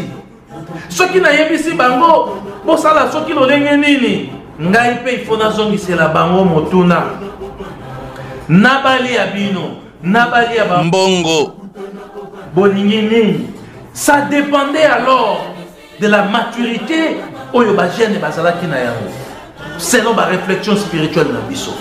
soki nayebisi bango bosala soki lolenge nini ngai mpe ifo nazongisela bango motuna nabali ya bino nabali ya mbongo bolingi nini ça dépendait alors de la maturité oyo ba jeune bazalaki na yango selon ba réflexion spirituelle na biso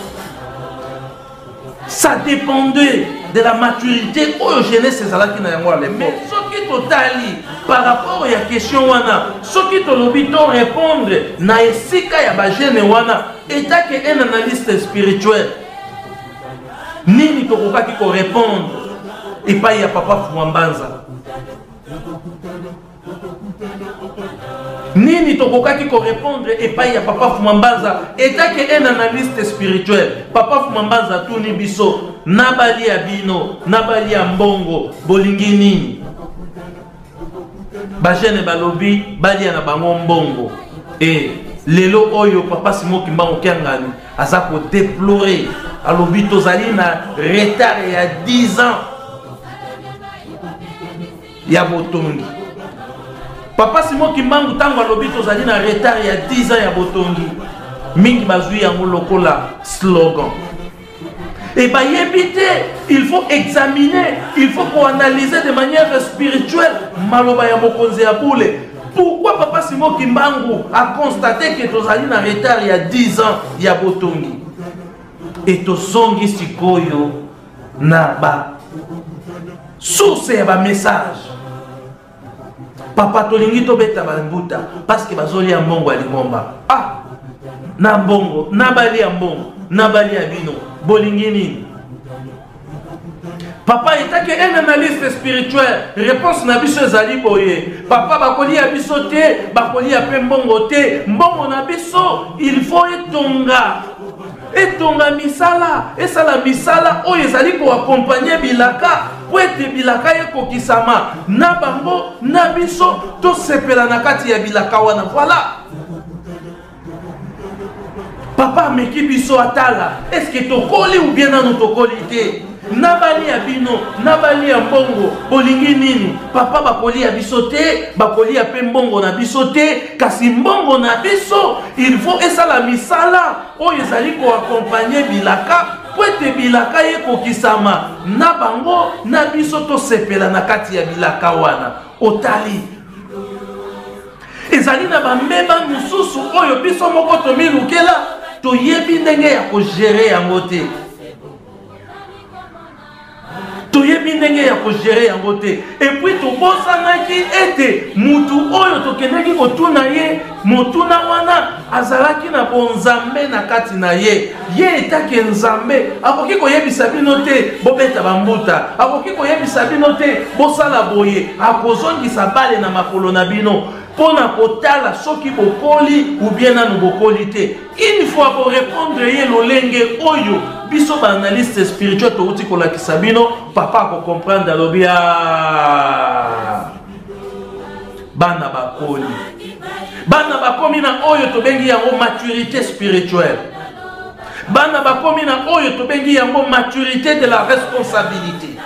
ça dépendait de la maturité oyo jeunesse ezalaki na yango à l'époque mais soki totali par rapport ya question wana soki tolobi to répondre na esika ya ba jeune wana etake un analyste spirituel nini tokokaki ko répondre epai ya papa Fumambanza nini tokokaki ko répondre epai ya papa Fumambanza etake un analyste spirituel papa Fumambanza tuni biso nabali ya bino nabali ya mbongo bolingi nini ba jeune balobi bali ya na bango mbongo et lelo oyo papa Simon Kimbangu Kiangani aza ko déplorer alobi tozali na retard ya 10 ans ya botongi papa Simon Kimbangu tango alobi tozali na retard ya 10 ans ya botongi mingi bazui yango lokola slogan et bayebi te il faut examiner il faut analyser de manière spirituelle maloba ya mokonzi ya boule pourquoi papa Simon Kimbangu a constaté que tozali na retard ya 10 ans ya botongi et tozongi sikoyo na ba source ya ba message papa tolingi tobeta bambuta parce que bazoli ya mbongo ya lingomba ah na mbongo na bali ya mbongo na bali ya bino bolingi nini papa etake un analyste spirituel réponse na biso ezali boye papa bakoli ya biso te bakoli ya pe mbongo te mbongo na biso il faut etonga misala esala misala oyo ezali koaccompagne bilaka po ete bilaka ekokisama na bango na biso tosepela na kati ya bilaka wana voilà papa ameki biso atala eske tokoli ou bien nanu tokoli te nabali ya bino nabali ya mbongo bolingi nini papa bakoli ya biso te bakoli ya pe mbongo na biso te kasi mbongo na biso il faut esala misala oyo ezali koaccompagne bilaka po ete bilaka ekokisama na bango na biso tosepela na kati ya bilaka wana otali ezali na bambeba mosusu oyo biso moko tomilukela toyebi ndenge ya kogere yango te toyebi ndenge ya kogere yango te. Et puis tobosanaki ete mutu oyo tokendeki kotuna ye motuna wana azalaki na bonzambe na kati na ye. Ye etaki nzambe akoki koyebisa bino te bobeta bambuta, akoki koyebisa bino te bosala boye, akozongisa bale na makolo na bino pona kotala soki bokoli ou bien nanu bokoli te. Une fois pour répondre ye lolenge oyo biso ba analyste spirituel to uti kolakisa bino papa ko comprendre alobia bana bakoli. Bana bakomi na oyo to bengi yango maturité spirituelle. Bana bakomi na oyo to bengi yango maturité de la responsabilité.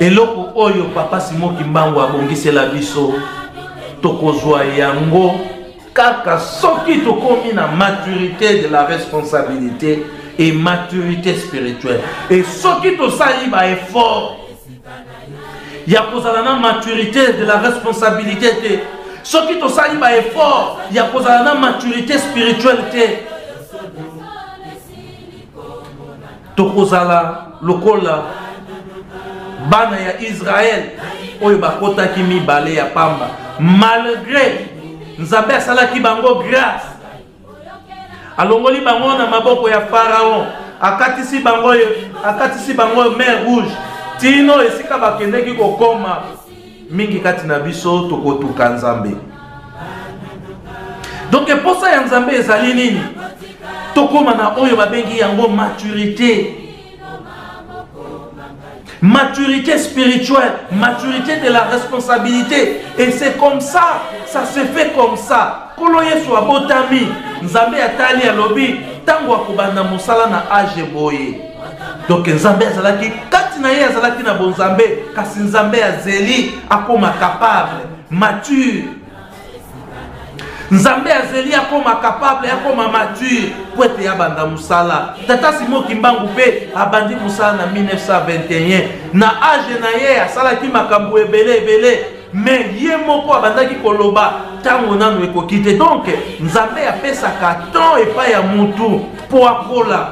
Eloko oyo papa Simon Kimbangu abongisela biso tokozwa yango kaka soki tokomi na maturité de la responsabilité et maturité spirituelle. Et soki tosali ba effort ya kozala na maturité de la responsabilité te, soki tosali ba effort ya kozala na maturité spirituelle te, tokozala lokola bana ya Israël oyo bakotaki mibale ya pamba, malgré Nzambe asalaki bango grâce, alongoli bango na maboko ya Pharaon, akatisi bango mer rouge, tino esika bakendeki kokoma mingi kati na biso tokotuka Nzambe. Donc posa ya Nzambe ezali nini? Tokoma na oyo babengi yango maturité. Maturité spirituelle, maturité de la responsabilité. Et c'est comme ça, ça se fait comme ça. Kolo Yesu abotami, Nzambe atali alobi, tango akubanda musala na age boye. Donc Nzambe azalaki, kati na ye azalaki na bon Nzambe, kasi Nzambe azeli akoma capable, mature. Nzambe azeli akoma capable, akoma mature, poete yabanda musala. Tata Simon Kimbangu pe abandi musala na 1921. Na age na ye asalaki makambo ebele, mais ye moko abandaki koloba tango nanu ekokite. Donc Nzambe apesaka temps epai ya mutu po akola.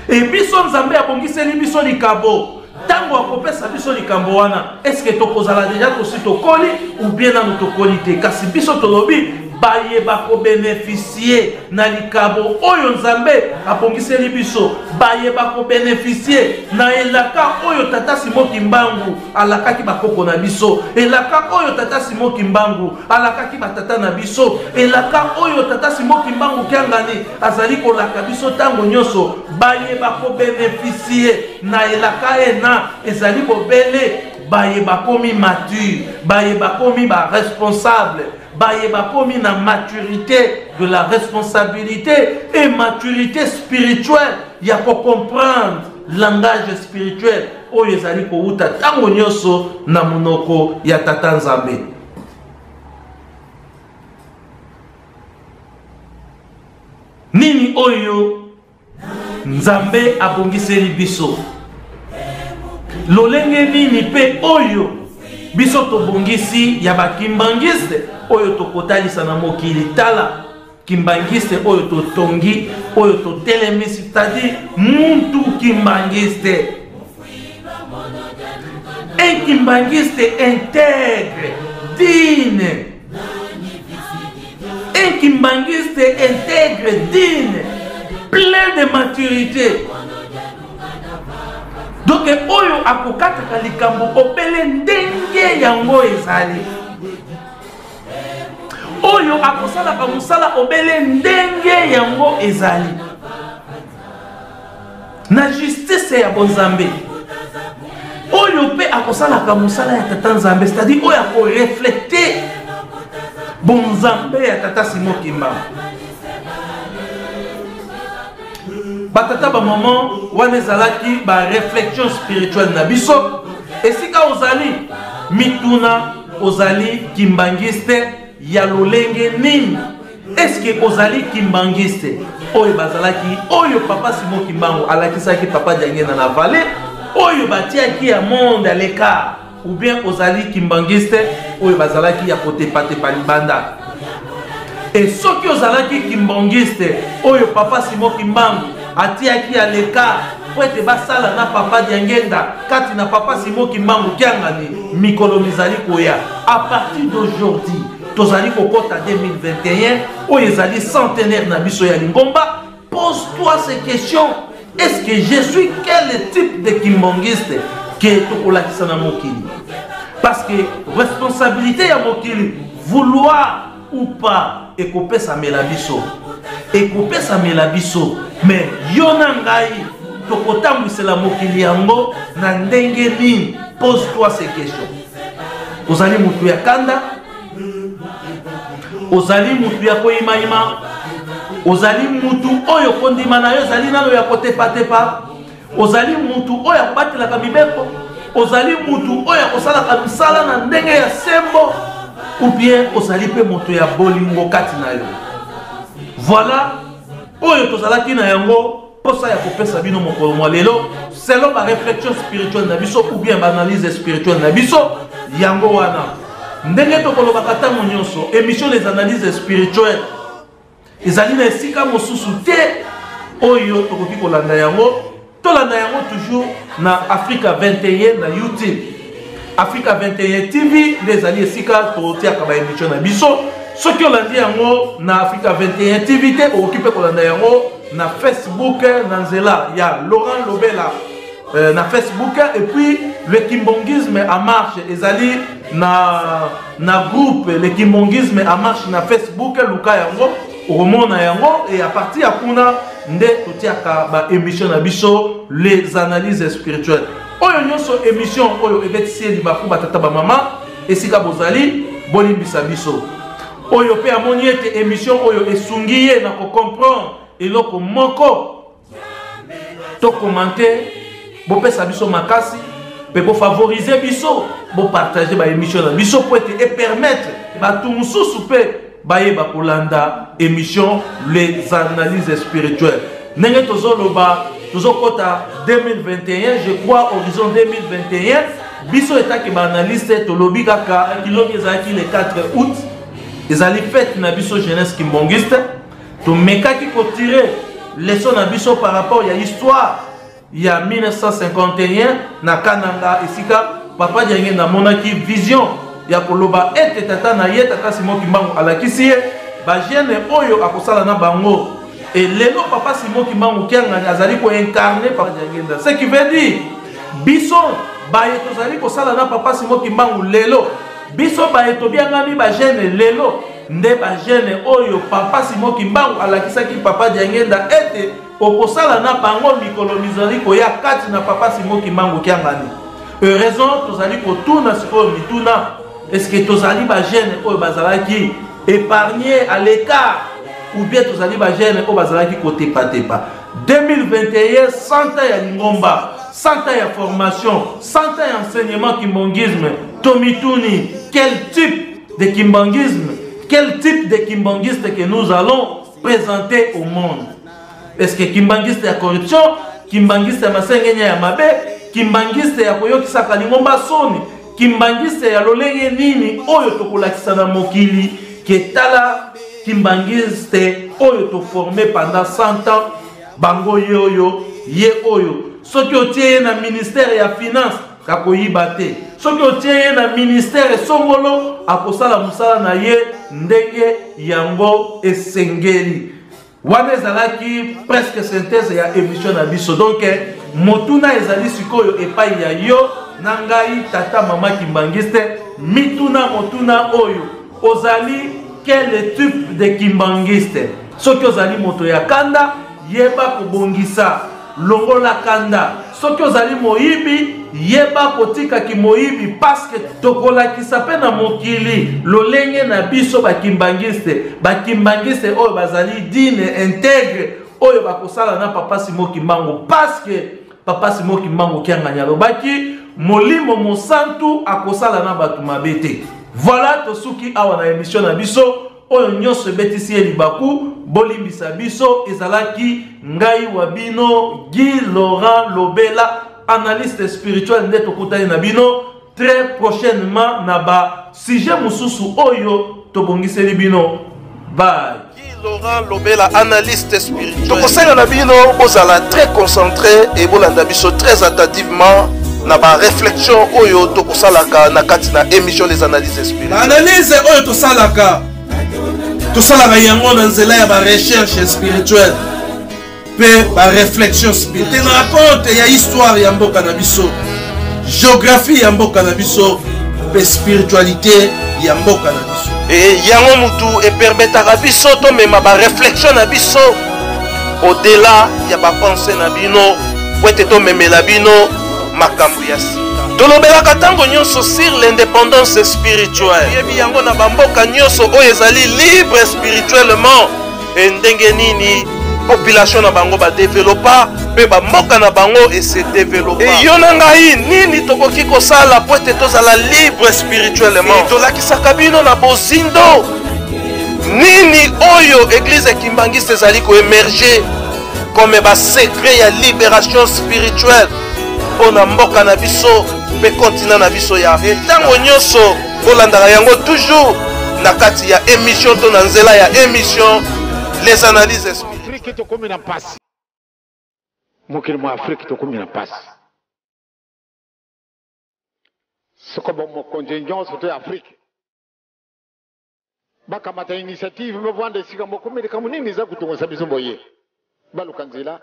Et biso Nzambe abongiseli biso likabo. Tango akopesa biso likambo wana, est-ce que tokozala déjà tosi tokoli ou bien nanu tokoli te? Kasi biso tolobi baye bako bénéficier na likabo oyo Nzambe abongiseli biso, baye bako bénéficier na elaka oyo Tata Simon Kimbangu alakaki bakoko na biso, elaka oyo Tata Simon Kimbangu alakaki batata na biso, elaka oyo Tata Simon Kimbangu kiangani azali kolaka biso tango nyonso, baye bako bénéficier na elaka ena ezali bobele, baye bakomi mature, baye bakomi ba responsable, baye bakomi na maturité de la responsabilité et maturité spirituelle. Ya ko comprendre langage spirituel oyo ezali ko uta tango nyonso na monoko ya Tata Nzambe. Nini oyo Nzambe abongiseli biso? Lolenge nini pe oyo biso tobongisi ya bakimbangiste oyo tokotalisa na mokili? Tala kimbangiste oyo totongi, oyo totelemisi, c'est-à-dire muntu kimbangiste. Un kimbangiste intègre, digne. Un kimbangiste intègre, digne, plein de maturité. Donc oyo akokataka likambo obele ndenge yango ezali, oyo akosalaka musala obele ndenge yango ezali, na justice ya bonzambe. Oyo pe akosalaka musala ya Tata Nzambe, c'est-à-dire oyo akoreflecte bonzambe ya Tata Simon Kimbangu. Batata ba maman wana ezalaki ba réflexion spirituelle na biso. Esika ozali mituna ozali kimbangiste ya lolenge nini? Est-ce que ozali kimbangiste oyo bazalaki oyo Papa Simon Kimbangu alakisaki Papa Diangena na vallée oyo batiaki ya monde à l'écart, ou bien ozali kimbangiste oyo bazalaki ya kote pate palibanda? Et soki ozalaki kimbangiste oyo Papa Simon Kimbangu atiaki à l'écart po ete basala na papa diangenda kati na papa Simoki Mbangu kiangani mikolo mizali koya. À partir d'aujourd'hui tozali kokota 2021 oyo ezali centenaire na biso ya Lingomba. Pose-toi ces questions. Est-ce que je suis quel type de kimbangiste que tokolakisa na mokili? Parce que responsabilité ya mokili, vouloir ou pas, ekopesa melabiso. Ekopesa melabiso. Mais yona ngai tokotambwisela mokili yango na ndenge nini? Pose-toi ces questions. Ozali mutu ya kanda, ozali mutu ya koyimayima, ozali mutu oyo kondima na yo ozali nano ya kotepa-tepa, ozali mutu oyo akobatelaka mibeko, ozali mutu oyo akosalaka misala na ndenge ya sembo, ou bien ozali pe moto ya bolingo kati na yo. Voilà oyo tozalaki na yango posa ya kopesa bino mokolo mwa lelo selon ba réflexion spirituelle na biso ou bien ba analyse spirituelle na biso yango wana. Ndenge tokolobaka ntango nyonso émission les analyses spirituelles ezali na esika mosusu te oyo tokoki kolanda yango. Tolanda yango toujours na Africa 21 na YouTube. Africa 21 TV ezali esika totiaka ba émission na biso. Soki olandi yango na Africa 21 TV te okipe kolanda yango na Facebook na nzela ya Laurent Lobela na Facebook. Et puis le kimbongisme en marche ezali na groupe le kimbongisme en marche na Facebook luka yango omona yango. Et à partir ya kuna nde totiaka ba émission na biso les analyses spirituelles. Oyo nyonso émission oyo ebetisi libaku batata ba mama esika bozali bolimbisa biso. Oyo pe amoni ete émission oyo esungi ye na ko comprendre eloko moko to commenter bo pesa biso makasi pe bo favoriser biso bo partager ba émission na biso pour et permettre ba tout mususu pe baye ba kolanda émission les analyses spirituelles. Nenge tozoloba tozokota 2021, je crois horizon 2021 biso etaki ba analyste tolobi kaka kilobi ezaki le 4 août ezali fête na biso jeunesse kimbongiste to mekaki ko tirer leçon na biso par rapport ya histoire ya 1951 na Kananga esika papa diange na monaki vision ya koloba ete tata na ye tata Simoki Mbangu alakisi ye ba jeune oyo akosala na bango. Et lelo papa Simoki Mbangu kianga azali ko incarner papa diange. Ce qui veut dire biso ba yeto zali ko sala na papa Simoki Mbangu lelo biso ba yeto biangami ba jeune lelo nde ba jeune oyo papa Simoki Mbangu alakisaki papa diangenda ete okosala na bango mikolo mizali koya kati na papa Simoki Mbangu kiangani. Raison tozali kotuna sikoyo mituna est-ce que tozali ba jeune oyo bazalaki épargné à l'écart ou bien tozali ba jeune oyo bazalaki kotepa-tepa. 2021 100 ans ya Lingomba, 100 ans ya formation, 100 ans ya enseignement kimbongisme. Tomituni, quel type de kimbangisme, quel type de kimbangiste que nous allons présenter au monde? Est-ce que kimbangiste ya corruption, kimbangiste ya masengenya ya mabe, kimbangiste ya koyokisaka Lingomba soni, kimbangiste ya lolenge nini oyo tokolakisa na mokili ketala kimbangiste oyo to formé pendant 100 ans bango yoyo ye oyo soki otie na ministère ya finance kakoyiba te, soki otie na ministère songolo akosala musala na ye ndenge yango esengeli. Wana ezalaki presque synthèse ya émission na biso. Donc motuna ezali sikoyo epai ya yo na ngai tata mama kimbangiste mituna motuna oyo ozali quel type de kimbangiste? Soki ozali moto ya kanda yeba kobongisa longola kanda, soki ozali moyibi yeba kotika ki moyibi parce que tokolakisa pe na mokili lolenge na biso bakimbangiste oyo bazali digne intègre oyo bakosala na papa Simoki Mbangu parce que papa Simoki Mbangu kianganya lobaki molimo mosantu akosala na batu mabete. Voilà tosuki awa na émission na biso oyo nyonso betisi libaku bolimbisa biso ezalaki ngai wabino Guy Laurent Lobela analyste spirituel nde tokutani na bino très prochainement na ba sujet mususu oyo tobongiseli bino. Bye. Laurent Lobela, analyste spirituel. Donc, vous allez très concentré et vous allez très attentivement dans la réflexion oyo to kosalaka na kati na émission les analyses spirituelles. Analyse oyo to salaka yango na nzela ya ba recherche spirituelle pe ba réflexion spirituelle. Te raconte ya histoire ya mboka na biso, géographie ya mboka na biso pe spiritualité ya mboka na biso. Et yango mutu e permettra biso to mema ba réflexion na biso au-delà ya ba pensée na bino po ete to memela bino makambo ya sika. Tolobelaka tango nyonso sur l'indépendance spirituelle. Yebi yango na bamboka nyonso oyo ezali libre spirituellement. E ndenge nini population na bango ba développa pe bamboka na bango et se développa. E yo na ngai nini tokoki kosala po ete tozala libre spirituellement. Tolakisaka bino na bozindo nini oyo église kimbangiste ezali ko émerger comme ba secret ya libération spirituelle. Pona mboka na biso pe continent na biso ya etango nyonso bolandaka yango toujours na kati ya émission to na nzela ya émission les analyses spirituelles. Afrique to komi na pasi mokili mo Afrique to komi na pasi soko bo mo konjenjon soto Afrique bakamata initiative mo vanda sika mo komi ka munini za kutongosa biso boye baluka nzela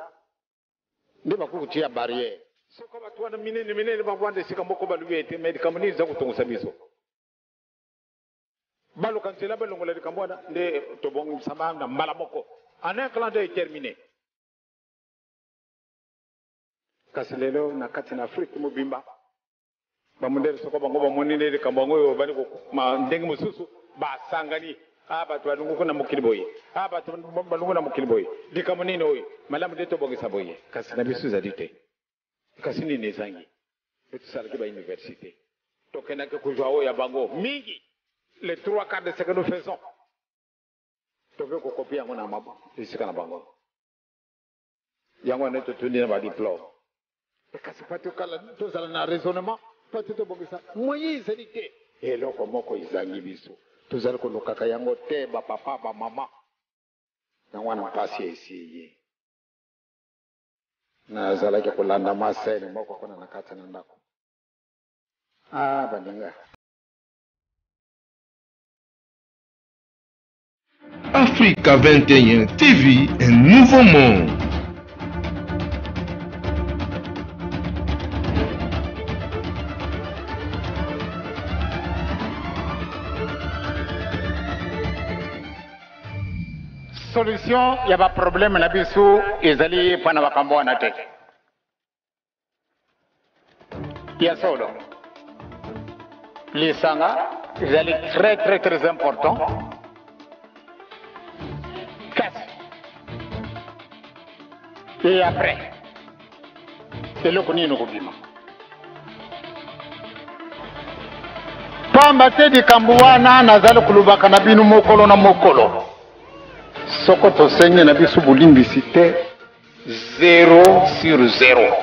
nde bakukutia barrière. Soko batu wana minene bavwande sika moko baluete medicaments za kutongosa biso balo kansela balongola likambwana nde tobongo msama na mbala moko en un clan d'œil terminé kasi lelo na kati na Afrique mobimba bamundele soko bango bamonene likambango yo bali ko ma ndenge mususu basangani batu balungu na mokili boye batu balungu na mokili boye likamonene oyo malamu de tobongisa boye kasi na bisu za dite kasi ni nezangi etusalaki ba université tokenaka kujwa oyo ya bango mingi les 3/4 de ce que nous faisons toke ko copier yango na mabo isika na bango yango ne to tuni na ba diplôme kasi pati kala tozala na raisonnement pati to bongisa moyi zalite eloko moko izangi biso tozala ko lokaka yango te ba papa ba mama na wana pasi esiye na zalaki kulanda masene moko kona nakata na ndako baninga. Africa 21 TV, un nouveau monde. Solution ya ba problème na biso ezali pana bakambo na te ya solo lisanga ezali très important kasi et après eloko nini kobima pamba te likambo wana nazali kulubaka na bino mokolo na mokolo soko to senye na biso bolimbisi te 0 sur 0